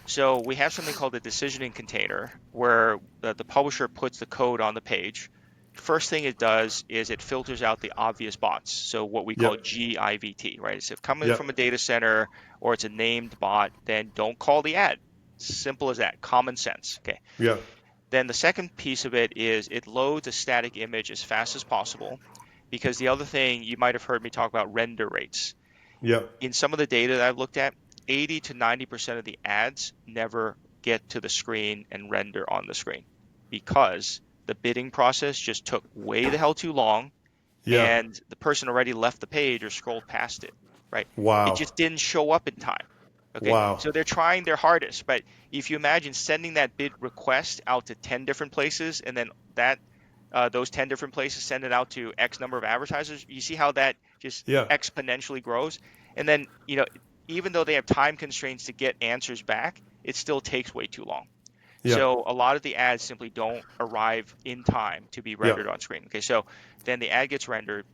Speaker 2: So we have something called a decisioning container where the publisher puts the code on the page. First thing it does is it filters out the obvious bots. So what we call
Speaker 1: Yep.
Speaker 2: GIVT, right? So if coming
Speaker 1: Yep.
Speaker 2: from a data center or it's a named bot, then don't call the ad. Simple as that. Common sense. Okay.
Speaker 1: Yeah.
Speaker 2: Then the second piece of it is it loads a static image as fast as possible because the other thing you might have heard me talk about render rates.
Speaker 1: Yep.
Speaker 2: In some of the data that I've looked at, 80 to 90% of the ads never get to the screen and render on the screen because the bidding process just took way the hell too long
Speaker 1: Yeah.
Speaker 2: and the person already left the page or scrolled past it, right? It
Speaker 1: Wow.
Speaker 2: just didn't show up in time. Okay,
Speaker 1: Wow.
Speaker 2: so they're trying their hardest, but if you imagine sending that bid request out to 10 different places and then that those 10 different places send it out to X number of advertisers, you see how that just
Speaker 1: Yeah.
Speaker 2: exponentially grows. And then, even though they have time constraints to get answers back, it still takes way too long.
Speaker 1: Yeah.
Speaker 2: So a lot of the ads simply don't arrive in time to be
Speaker 1: Yeah.
Speaker 2: rendered on screen. Okay, so then the ad gets rendered.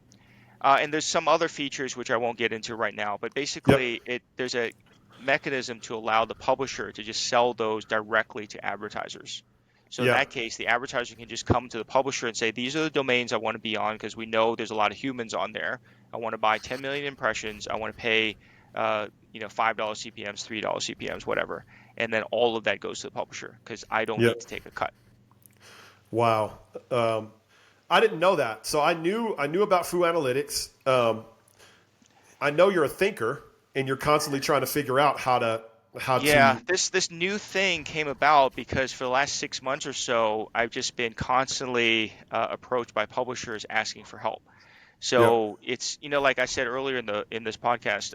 Speaker 2: And there's some other features which I won't get into right now, but
Speaker 1: Yep.
Speaker 2: basically there's a mechanism to allow the publisher to just sell those directly to advertisers. So in
Speaker 1: Yeah.
Speaker 2: that case, the advertiser can just come to the publisher and say, these are the domains I want to be on because we know there's a lot of humans on there. I want to buy 10 million impressions. I want to pay, $5 CPMs, $3 CPMs, whatever. And then all of that goes to the publisher because I don't need
Speaker 1: Yep.
Speaker 2: to take a cut.
Speaker 1: Wow. I didn't know that. So I knew about Foo Analytics. I know you're a thinker and you're constantly trying to figure out how to
Speaker 2: Yeah, this new thing came about because for the last 6 months or so, I've just been constantly approached by publishers asking for help.
Speaker 1: Yep.
Speaker 2: So it's, like I said earlier in this podcast,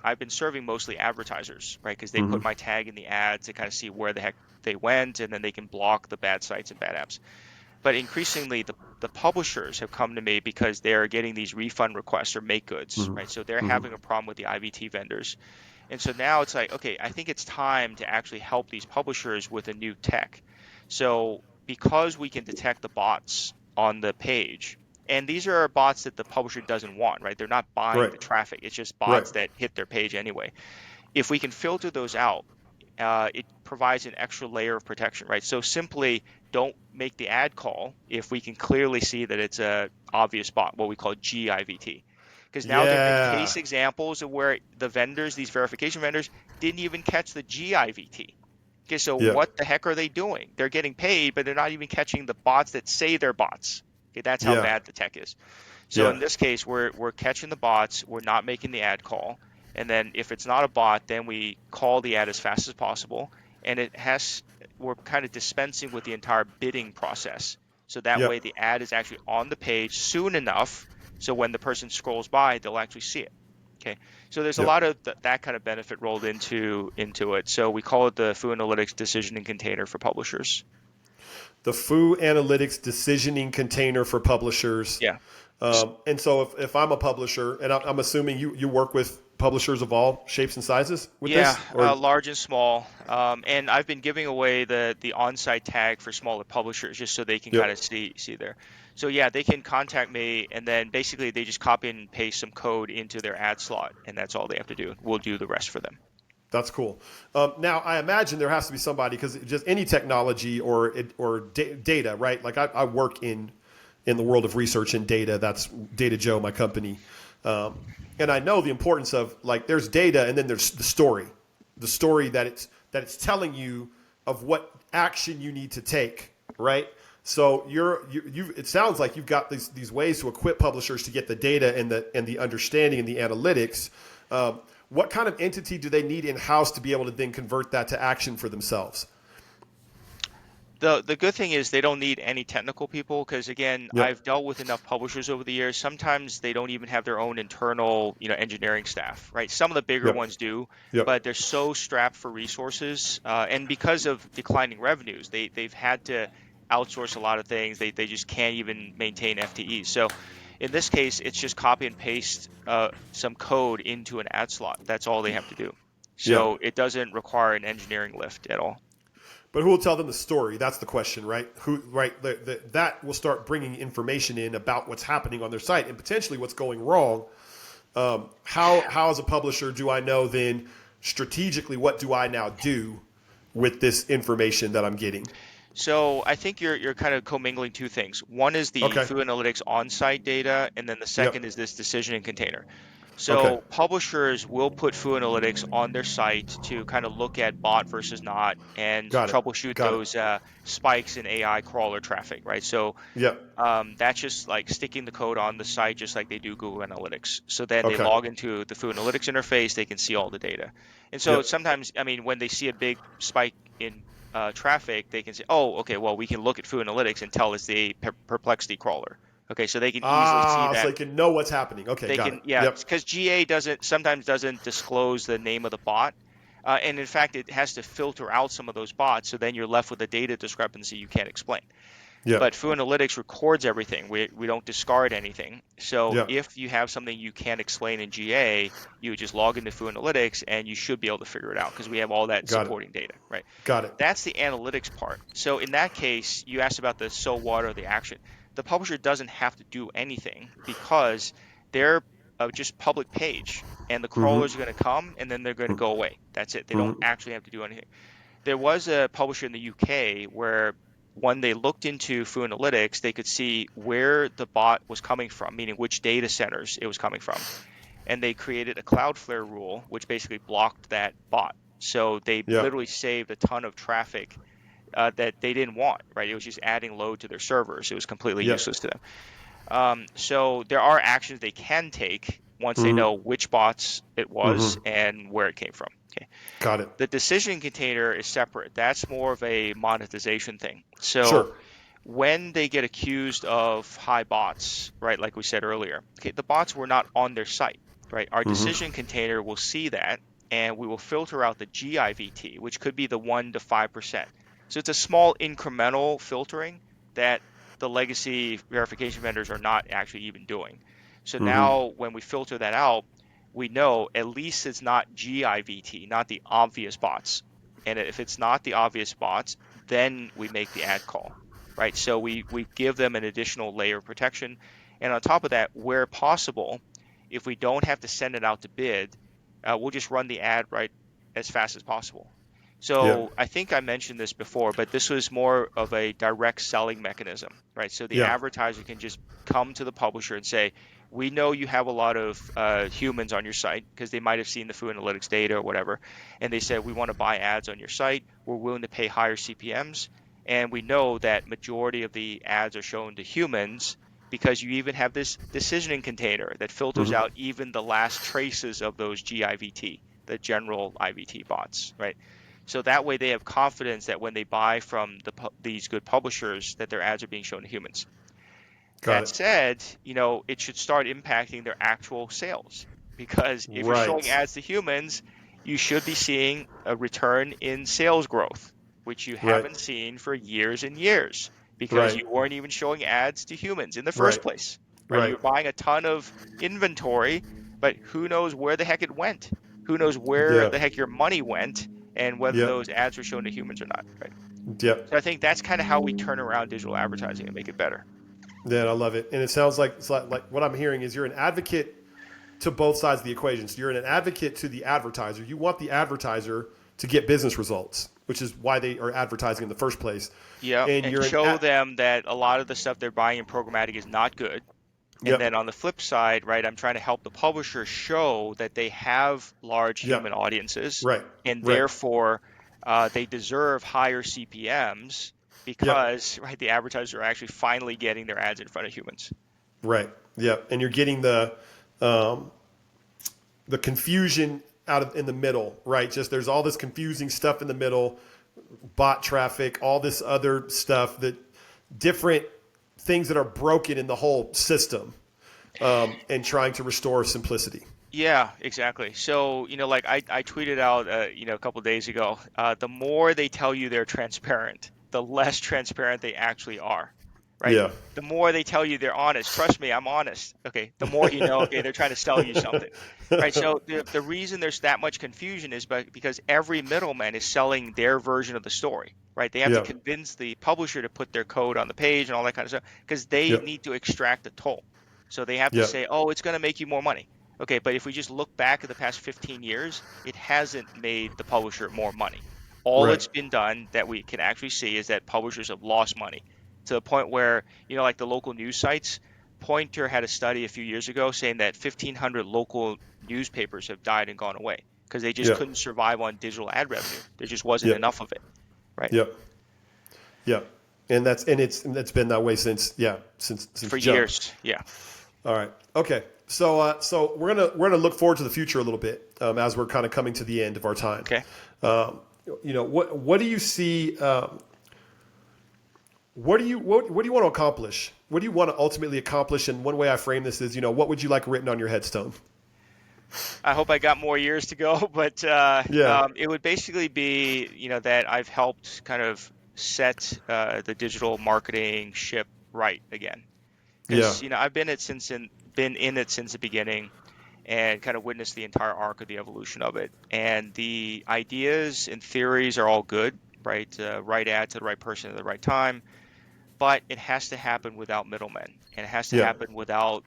Speaker 2: I've been serving mostly advertisers, right? Because they
Speaker 1: Hmm.
Speaker 2: put my tag in the ad to kind of see where the heck they went, and then they can block the bad sites and bad apps. But increasingly, the publishers have come to me because they're getting these refund requests or make goods,
Speaker 1: Hmm.
Speaker 2: right? So they're
Speaker 1: Hmm.
Speaker 2: having a problem with the IVT vendors. And so now it's like, okay, I think it's time to actually help these publishers with a new tech. So because we can detect the bots on the page, and these are bots that the publisher doesn't want, right? They're not buying
Speaker 1: Right.
Speaker 2: the traffic. It's just
Speaker 1: Right.
Speaker 2: bots that hit their page anyway. If we can filter those out, it provides an extra layer of protection, right? So simply don't make the ad call if we can clearly see that it's a obvious bot, what we call GIVT. Because now there have been
Speaker 1: Yeah.
Speaker 2: case examples of where the vendors, these verification vendors, didn't even catch the GIVT. Okay, so
Speaker 1: Yeah.
Speaker 2: what the heck are they doing? They're getting paid, but they're not even catching the bots that say they're bots. Okay, that's how
Speaker 1: Yeah.
Speaker 2: bad the tech is. So
Speaker 1: Yeah.
Speaker 2: in this case, we're catching the bots, we're not making the ad call, and then if it's not a bot, then we call the ad as fast as possible, and we're kind of dispensing with the entire bidding process. So that
Speaker 1: Yeah.
Speaker 2: way the ad is actually on the page soon enough so when the person scrolls by, they'll actually see it. Okay, so there's a
Speaker 1: Yeah.
Speaker 2: lot of that kind of benefit rolled into it. So we call it the Foo Analytics decisioning container for publishers.
Speaker 1: The Foo Analytics decisioning container for publishers.
Speaker 2: Yeah.
Speaker 1: And so if I'm a publisher, and I'm assuming you work with publishers of all shapes and sizes with
Speaker 2: Yeah,
Speaker 1: this, or
Speaker 2: large and small. And I've been giving away the on-site tag for smaller publishers just so they can
Speaker 1: yep,
Speaker 2: kind of see there. So yeah, they can contact me and then basically they just copy and paste some code into their ad slot and that's all they have to do. We'll do the rest for them.
Speaker 1: that's cool. Now I imagine there has to be somebody because just any technology or data, right? Like I work in the world of research and data. That's Data Joe, my company. And I know the importance of like there's data and then there's the story that it's telling you of what action you need to take, right? So it sounds like you've got these ways to equip publishers to get the data and the understanding and the analytics. What kind of entity do they need in house to be able to then convert that to action for themselves?
Speaker 2: The good thing is they don't need any technical people because again,
Speaker 1: Yep.
Speaker 2: I've dealt with enough publishers over the years. Sometimes they don't even have their own internal, engineering staff, right? Some of the bigger
Speaker 1: Yep.
Speaker 2: ones do,
Speaker 1: Yep.
Speaker 2: but they're so strapped for resources, and because of declining revenues, they've had to outsource a lot of things. They just can't even maintain FTEs. So in this case, it's just copy and paste some code into an ad slot. That's all they have to do.
Speaker 1: Yeah.
Speaker 2: So it doesn't require an engineering lift at all.
Speaker 1: But who will tell them the story? That's the question, right? Right? That will start bringing information in about what's happening on their site and potentially what's going wrong. How as a publisher do I know then strategically what do I now do with this information that I'm getting?
Speaker 2: So I think you're kind of commingling two things. One is the
Speaker 1: Okay.
Speaker 2: Food Analytics on-site data, and then the second
Speaker 1: Yep.
Speaker 2: is this decisioning container.
Speaker 1: Okay.
Speaker 2: So publishers will put Food Analytics on their site to kind of look at bot versus not and
Speaker 1: Got it.
Speaker 2: troubleshoot
Speaker 1: Got it.
Speaker 2: those spikes in AI crawler traffic, right? So
Speaker 1: Yep.
Speaker 2: that's just like sticking the code on the site, just like they do Google Analytics. So then they
Speaker 1: Okay.
Speaker 2: log into the Food Analytics interface, they can see all the data. And so
Speaker 1: Yep.
Speaker 2: sometimes, I mean, when they see a big spike in traffic, they can say, oh, okay, well, we can look at Food Analytics and tell it's the Perplexity crawler. Okay, so they can easily see
Speaker 1: So
Speaker 2: that.
Speaker 1: they can know what's happening. Okay.
Speaker 2: They
Speaker 1: Got
Speaker 2: can,
Speaker 1: it.
Speaker 2: yeah,
Speaker 1: Yep.
Speaker 2: because GA sometimes doesn't disclose the name of the bot. And in fact, it has to filter out some of those bots. So then you're left with a data discrepancy you can't explain.
Speaker 1: Yep.
Speaker 2: But Foo Analytics records everything. We don't discard anything. So
Speaker 1: Yep.
Speaker 2: if you have something you can't explain in GA, you just log into Foo Analytics and you should be able to figure it out because we have all that
Speaker 1: Got it.
Speaker 2: supporting data, right?
Speaker 1: Got it.
Speaker 2: That's the analytics part. So in that case, you asked about the so what or the action. The publisher doesn't have to do anything because they're just public page and the
Speaker 1: Mm-hmm.
Speaker 2: crawlers are going to come and then they're going to go away. That's it. They don't
Speaker 1: Mm-hmm.
Speaker 2: actually have to do anything. There was a publisher in the UK where when they looked into Foo Analytics, they could see where the bot was coming from, meaning which data centers it was coming from. And they created a Cloudflare rule, which basically blocked that bot. So they
Speaker 1: Yeah.
Speaker 2: literally saved a ton of traffic that they didn't want, right? It was just adding load to their servers. It was completely
Speaker 1: Yeah.
Speaker 2: useless to them. So there are actions they can take once they
Speaker 1: Mm-hmm.
Speaker 2: know which bots it was
Speaker 1: Mm-hmm.
Speaker 2: and where it came from. Okay.
Speaker 1: Got it.
Speaker 2: The decision container is separate. That's more of a monetization thing. So
Speaker 1: Sure.
Speaker 2: when they get accused of high bots, right, like we said earlier, okay, the bots were not on their site, right? Our
Speaker 1: Mm-hmm.
Speaker 2: decision container will see that and we will filter out the GIVT, which could be the 1 to 5%. So it's a small incremental filtering that the legacy verification vendors are not actually even doing. So
Speaker 1: Mm-hmm.
Speaker 2: now when we filter that out, we know at least it's not GIVT, not the obvious bots. And if it's not the obvious bots, then we make the ad call, right? So we give them an additional layer of protection. And on top of that, where possible, if we don't have to send it out to bid, we'll just run the ad right as fast as possible.
Speaker 1: Yeah.
Speaker 2: So I think I mentioned this before, but this was more of a direct selling mechanism, right? So the
Speaker 1: Yeah.
Speaker 2: advertiser can just come to the publisher and say, we know you have a lot of humans on your site because they might have seen the Foo Analytics data or whatever. And they said, we want to buy ads on your site. We're willing to pay higher CPMs. And we know that majority of the ads are shown to humans because you even have this decisioning container that filters
Speaker 1: Mm-hmm.
Speaker 2: out even the last traces of those GIVT, the general IVT bots, right? So that way they have confidence that when they buy from these good publishers that their ads are being shown to humans.
Speaker 1: Got
Speaker 2: That
Speaker 1: it.
Speaker 2: said, it should start impacting their actual sales because if you're showing
Speaker 1: Right.
Speaker 2: ads to humans, you should be seeing a return in sales growth, which you
Speaker 1: Right.
Speaker 2: haven't seen for years and years because
Speaker 1: Right.
Speaker 2: you weren't even showing ads to humans in the first
Speaker 1: Right.
Speaker 2: place. right?
Speaker 1: Right.
Speaker 2: You're buying a ton of inventory, but who knows where the heck it went? Who knows where
Speaker 1: Yeah.
Speaker 2: the heck your money went and whether
Speaker 1: Yep.
Speaker 2: those ads were shown to humans or not, right?
Speaker 1: Yep.
Speaker 2: So I think that's kind of how we turn around digital advertising and make it better.
Speaker 1: Yeah, I love it. And it sounds like like what I'm hearing is you're an advocate to both sides of the equation. So you're an advocate to the advertiser. You want the advertiser to get business results, which is why they are advertising in the first place.
Speaker 2: Yeah,
Speaker 1: And
Speaker 2: and
Speaker 1: you're an
Speaker 2: show them that a lot of the stuff they're buying in programmatic is not good. And
Speaker 1: yep.
Speaker 2: then on the flip side, right, I'm trying to help the publisher show that they have large human
Speaker 1: Yep.
Speaker 2: audiences
Speaker 1: Right.
Speaker 2: and
Speaker 1: Right.
Speaker 2: therefore they deserve higher CPMs
Speaker 1: Yep.
Speaker 2: because, right, the advertisers are actually finally getting their ads in front of humans.
Speaker 1: Right. Yep. And you're getting um, the confusion in the middle, right? Just there's all this confusing stuff in the middle, bot traffic, all this other stuff that different things that are broken in the whole system, and trying to restore simplicity.
Speaker 2: Yeah, exactly. So, like I tweeted out, a couple of days ago, the more they tell you they're transparent, the less transparent they actually are, right?
Speaker 1: Yeah.
Speaker 2: The more they tell you they're honest, trust me, I'm honest. Okay. The more okay, they're trying to sell you something, right? So the reason there's that much confusion is because every middleman is selling their version of the story, right? They have to
Speaker 1: Yeah.
Speaker 2: convince the publisher to put their code on the page and all that kind of stuff because they
Speaker 1: Yeah.
Speaker 2: need to extract a toll. So they have to
Speaker 1: Yeah.
Speaker 2: say, oh, it's going to make you more money. Okay, but if we just look back at the past 15 years, it hasn't made the publisher more money. All
Speaker 1: Right.
Speaker 2: that's been done that we can actually see is that publishers have lost money to the point where, like the local news sites, Pointer had a study a few years ago saying that 1,500 local newspapers have died and gone away because they just
Speaker 1: Yeah.
Speaker 2: couldn't survive on digital ad revenue. There just wasn't
Speaker 1: Yeah.
Speaker 2: enough of it, right?
Speaker 1: Yeah. Yeah. And it's been that way since
Speaker 2: For
Speaker 1: jump.
Speaker 2: years, yeah.
Speaker 1: All right. Okay. So we're gonna look forward to the future a little bit, as we're kind of coming to the end of our time.
Speaker 2: Okay.
Speaker 1: Um, what do you see? What do you want to accomplish? What do you want to ultimately accomplish? And one way I frame this is, what would you like written on your headstone?
Speaker 2: I hope I got more years to go, but
Speaker 1: Yeah.
Speaker 2: it would basically be, that I've helped kind of set the digital marketing ship right again.
Speaker 1: Yeah.
Speaker 2: Because I've been in it since the beginning, and kind of witnessed the entire arc of the evolution of it. And the ideas and theories are all good, right? Right ad to the right person at the right time, but it has to happen without middlemen, and it has to
Speaker 1: Yeah.
Speaker 2: happen without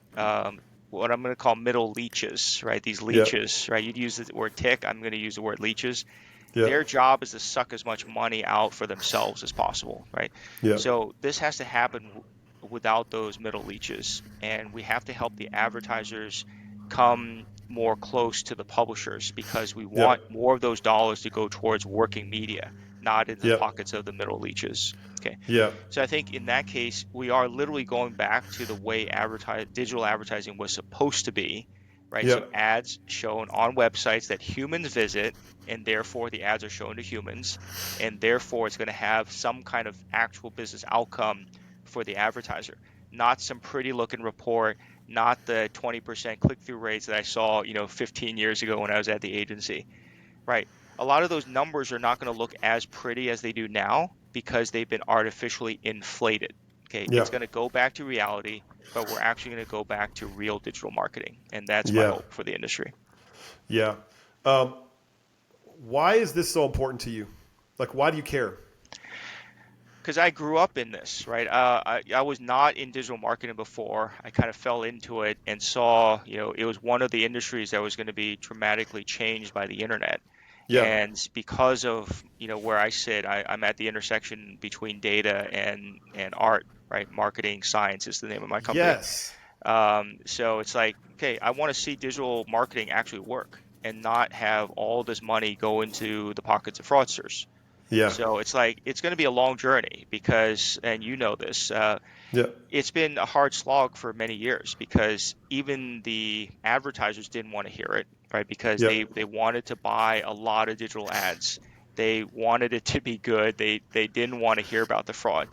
Speaker 2: what I'm going to call middle leeches, right? These
Speaker 1: Yeah.
Speaker 2: leeches, right? You'd use the word tick. I'm going to use the word leeches.
Speaker 1: Yeah.
Speaker 2: Their job is to suck as much money out for themselves as possible, right?
Speaker 1: Yeah.
Speaker 2: So this has to happen without those middle leeches, and we have to help the advertisers come more close to the publishers because we
Speaker 1: Yeah.
Speaker 2: want more of those dollars to go towards working media, not in the
Speaker 1: Yeah.
Speaker 2: pockets of the middle leeches. Okay.
Speaker 1: Yeah.
Speaker 2: So I think in that case, we are literally going back to the way digital advertising was supposed to be, right?
Speaker 1: Yeah.
Speaker 2: So ads shown on websites that humans visit, and therefore the ads are shown to humans, and therefore it's going to have some kind of actual business outcome for the advertiser, not some pretty looking report, not the 20% click-through rates that I saw, 15 years ago when I was at the agency, right? A lot of those numbers are not going to look as pretty as they do now because they've been artificially inflated. Okay,
Speaker 1: Yeah.
Speaker 2: it's going to go back to reality, but we're actually going to go back to real digital marketing, and that's my
Speaker 1: Yeah.
Speaker 2: hope for the industry.
Speaker 1: Yeah. Why is this so important to you? Like, why do you care?
Speaker 2: Because I grew up in this, right? I was not in digital marketing before. I kind of fell into it and saw, it was one of the industries that was going to be dramatically changed by the internet.
Speaker 1: Yeah.
Speaker 2: And because of, where I sit, I'm at the intersection between data and art, right? Marketing science is the name of my company.
Speaker 1: Yes.
Speaker 2: So it's like, okay, I want to see digital marketing actually work and not have all this money go into the pockets of fraudsters.
Speaker 1: Yeah.
Speaker 2: So it's like it's going to be a long journey because, and this,
Speaker 1: Yeah.
Speaker 2: it's been a hard slog for many years because even the advertisers didn't want to hear it, right? Because
Speaker 1: Yeah.
Speaker 2: they wanted to buy a lot of digital ads. They wanted it to be good. They didn't want to hear about the fraud.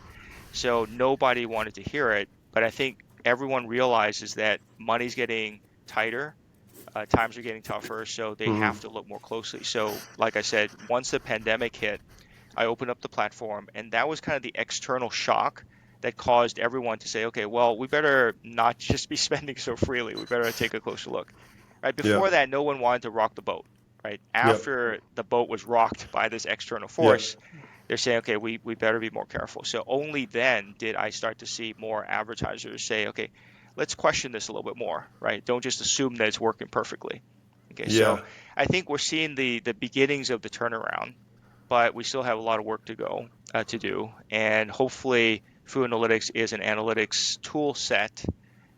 Speaker 2: So nobody wanted to hear it. But I think everyone realizes that money's getting tighter. Times are getting tougher, so they
Speaker 1: Mm-hmm.
Speaker 2: have to look more closely. So, like I said, once the pandemic hit, I opened up the platform, and that was kind of the external shock that caused everyone to say, okay, well, we better not just be spending so freely. We better take a closer look. Right?
Speaker 1: Yeah.
Speaker 2: Before that, no one wanted to rock the boat. Right?
Speaker 1: Yep.
Speaker 2: After the boat was rocked by this external
Speaker 1: Yep.
Speaker 2: force, they're saying, okay, we better be more careful. So only then did I start to see more advertisers say, okay, let's question this a little bit more, right? Don't just assume that it's working perfectly. Okay, so
Speaker 1: Yeah.
Speaker 2: I think we're seeing the beginnings of the turnaround, but we still have a lot of work to go to do, and hopefully, Food Analytics is an analytics tool set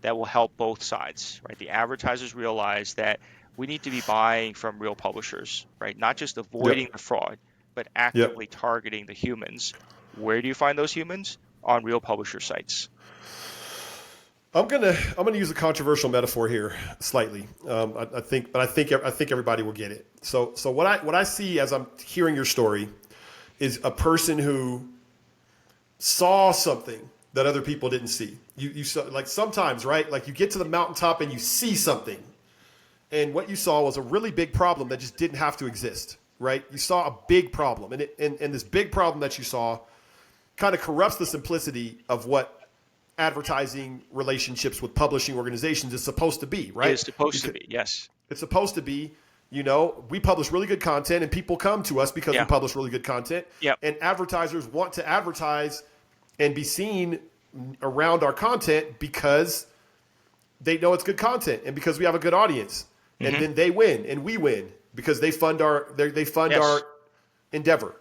Speaker 2: that will help both sides, right? The advertisers realize that we need to be buying from real publishers, right? Not just
Speaker 1: Yep.
Speaker 2: avoiding the fraud, but
Speaker 1: Yep.
Speaker 2: actively targeting the humans. Where do you find those humans? On real publisher sites.
Speaker 1: I'm gonna use a controversial metaphor here slightly. I think everybody will get it. So what I see as I'm hearing your story is a person who saw something that other people didn't see. You saw, like, sometimes, right? Like, you get to the mountaintop and you see something, and what you saw was a really big problem that just didn't have to exist, right? You saw a big problem, and this big problem that you saw kind of corrupts the simplicity of what advertising relationships with publishing organizations is supposed to be,
Speaker 2: It
Speaker 1: right?
Speaker 2: is supposed to
Speaker 1: Because
Speaker 2: be, yes.
Speaker 1: it's supposed to be, we publish really good content and people come to us because we
Speaker 2: Yeah.
Speaker 1: publish really good content.
Speaker 2: Yep.
Speaker 1: And advertisers want to advertise and be seen around our content because they know it's good content and because we have a good audience. And
Speaker 2: Hmm.
Speaker 1: then they win and we win because they fund
Speaker 2: Yes.
Speaker 1: our endeavor,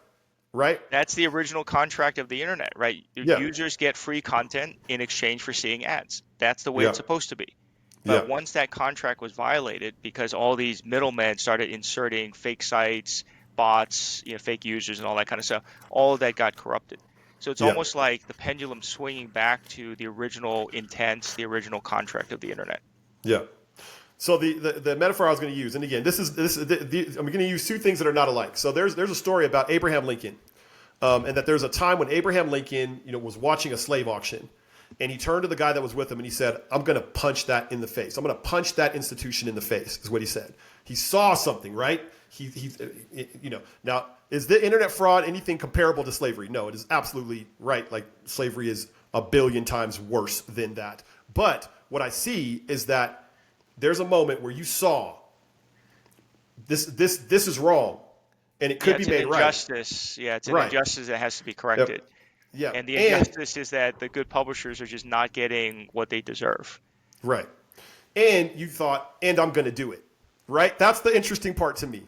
Speaker 1: right?
Speaker 2: That's the original contract of the internet, right? Your
Speaker 1: Yeah.
Speaker 2: users get free content in exchange for seeing ads. That's the way
Speaker 1: Yeah.
Speaker 2: it's supposed to be.
Speaker 1: Yeah.
Speaker 2: But once that contract was violated, because all these middlemen started inserting fake sites, bots, fake users, and all that kind of stuff, all of that got corrupted. So it's
Speaker 1: Yeah.
Speaker 2: almost like the pendulum swinging back to the original intent, the original contract of the internet.
Speaker 1: Yeah. So the metaphor I was going to use, and again, I'm going to use two things that are not alike. So there's a story about Abraham Lincoln, and that there's a time when Abraham Lincoln, was watching a slave auction, and he turned to the guy that was with him and he said, "I'm going to punch that in the face. I'm going to punch that institution in the face." Is what he said. He saw something, right? Now, is the internet fraud anything comparable to slavery? No, it is absolutely right. Like, slavery is a billion times worse than that. But what I see is that there's a moment where you saw this is wrong, and it
Speaker 2: Yeah,
Speaker 1: could be
Speaker 2: it's an
Speaker 1: made right.
Speaker 2: injustice. Yeah, it's an
Speaker 1: Right.
Speaker 2: injustice that has to be
Speaker 1: Yep.
Speaker 2: corrected.
Speaker 1: Yeah.
Speaker 2: And the
Speaker 1: And
Speaker 2: injustice is that the good publishers are just not getting what they deserve.
Speaker 1: right. And you thought, and I'm going to do it. Right. That's the interesting part to me.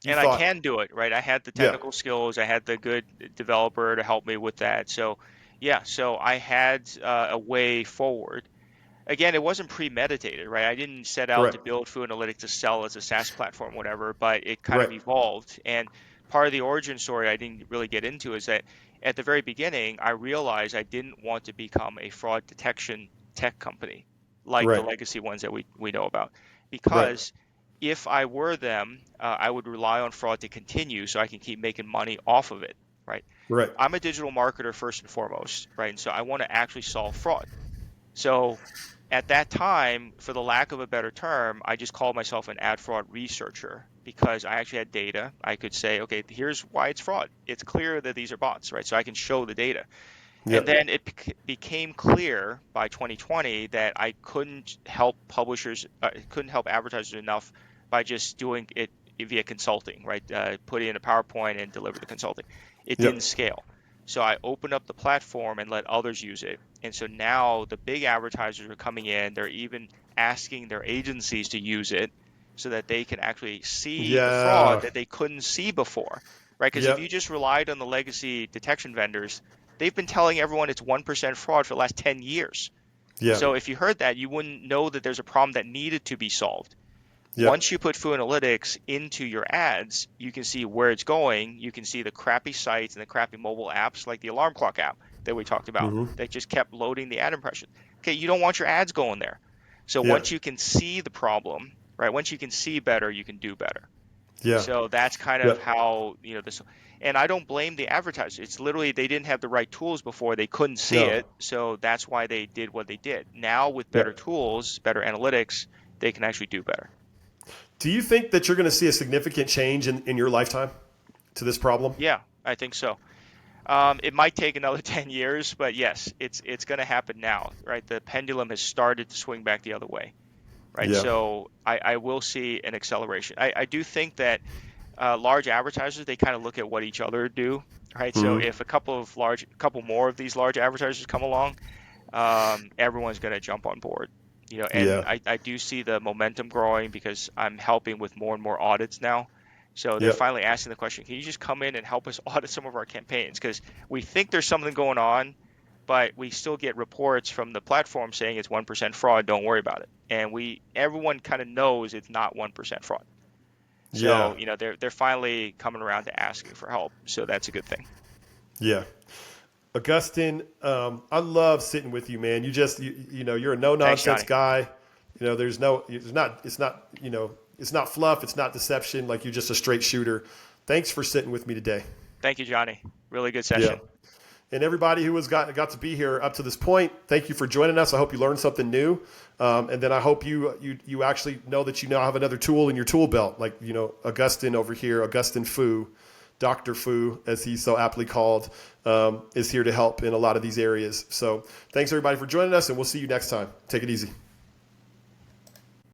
Speaker 1: You
Speaker 2: And I
Speaker 1: thought,
Speaker 2: can do it, right? I had the
Speaker 1: yeah.
Speaker 2: technical skills, I had the good developer to help me with that. So, yeah, so I had a way forward. Again, it wasn't premeditated, right? I didn't set out
Speaker 1: Right.
Speaker 2: to build Food Analytics to sell as a SaaS platform, whatever, but it kind of
Speaker 1: Right.
Speaker 2: evolved. And part of the origin story I didn't really get into is that at the very beginning, I realized I didn't want to become a fraud detection tech company like the
Speaker 1: Right.
Speaker 2: legacy ones that we know about.
Speaker 1: Right.
Speaker 2: Because if I were them, I would rely on fraud to continue so I can keep making money off of it, right?
Speaker 1: Right.
Speaker 2: I'm a digital marketer first and foremost, right? And so I want to actually solve fraud. So at that time, for the lack of a better term, I just called myself an ad fraud researcher because I actually had data. I could say, okay, here's why it's fraud. It's clear that these are bots, right? So I can show the data. And
Speaker 1: Yep.
Speaker 2: then it became clear by 2020 that I couldn't help publishers, couldn't help advertisers enough by just doing it via consulting, right? Put in a PowerPoint and deliver the consulting. It didn't
Speaker 1: Yep.
Speaker 2: scale. So I opened up the platform and let others use it. And so now the big advertisers are coming in. They're even asking their agencies to use it so that they can actually see the fraud
Speaker 1: Yeah.
Speaker 2: that they couldn't see before, right? Because if you
Speaker 1: Yep.
Speaker 2: just relied on the legacy detection vendors, they've been telling everyone it's 1% fraud for the last 10 years.
Speaker 1: Yeah.
Speaker 2: So if you heard that, you wouldn't know that there's a problem that needed to be solved.
Speaker 1: Yep.
Speaker 2: Once you put Food Analytics into your ads, you can see where it's going. You can see the crappy sites and the crappy mobile apps like the alarm clock app that we talked about
Speaker 1: Mm-hmm.
Speaker 2: that just kept loading the ad impression. Okay, you don't want your ads going there. So
Speaker 1: Yeah.
Speaker 2: once you can see the problem, right? Once you can see better, you can do better.
Speaker 1: Yeah.
Speaker 2: So that's kind of
Speaker 1: Yep.
Speaker 2: how, this, and I don't blame the advertisers. It's literally they didn't have the right tools before. They couldn't see
Speaker 1: No.
Speaker 2: it. So that's why they did what they did. Now with better
Speaker 1: Yep.
Speaker 2: tools, better analytics, they can actually do better.
Speaker 1: Do you think that you're going to see a significant change in your lifetime to this problem?
Speaker 2: Yeah, I think so. It might take another 10 years, but yes, it's going to happen now, right? The pendulum has started to swing back the other way, right?
Speaker 1: Yeah.
Speaker 2: So I will see an acceleration. I do think that large advertisers, they kind of look at what each other do, right? So
Speaker 1: Hmm.
Speaker 2: if a couple more of these large advertisers come along, everyone's going to jump on board. And
Speaker 1: Yeah.
Speaker 2: I do see the momentum growing because I'm helping with more and more audits now. So they're
Speaker 1: Yep.
Speaker 2: finally asking the question, can you just come in and help us audit some of our campaigns? Because we think there's something going on, but we still get reports from the platform saying it's 1% fraud, don't worry about it. And everyone kind of knows it's not 1% fraud.
Speaker 1: Yeah.
Speaker 2: So, they're finally coming around to asking for help. So that's a good thing.
Speaker 1: Yeah. Augustine, I love sitting with you, man. You're a no
Speaker 2: Thanks,
Speaker 1: nonsense
Speaker 2: Johnny.
Speaker 1: guy. It's not fluff. It's not deception. Like you're just a straight shooter. Thanks for sitting with me today.
Speaker 2: Thank you, Johnny. Really good
Speaker 1: Yeah.
Speaker 2: session.
Speaker 1: And everybody who has got to be here up to this point, thank you for joining us. I hope you learned something new, and then I hope you actually know that you now have another tool in your tool belt, like Augustine over here, Augustine Fu, Doctor Fu, as he's so aptly called, is here to help in a lot of these areas. So thanks everybody for joining us, and we'll see you next time. Take it easy.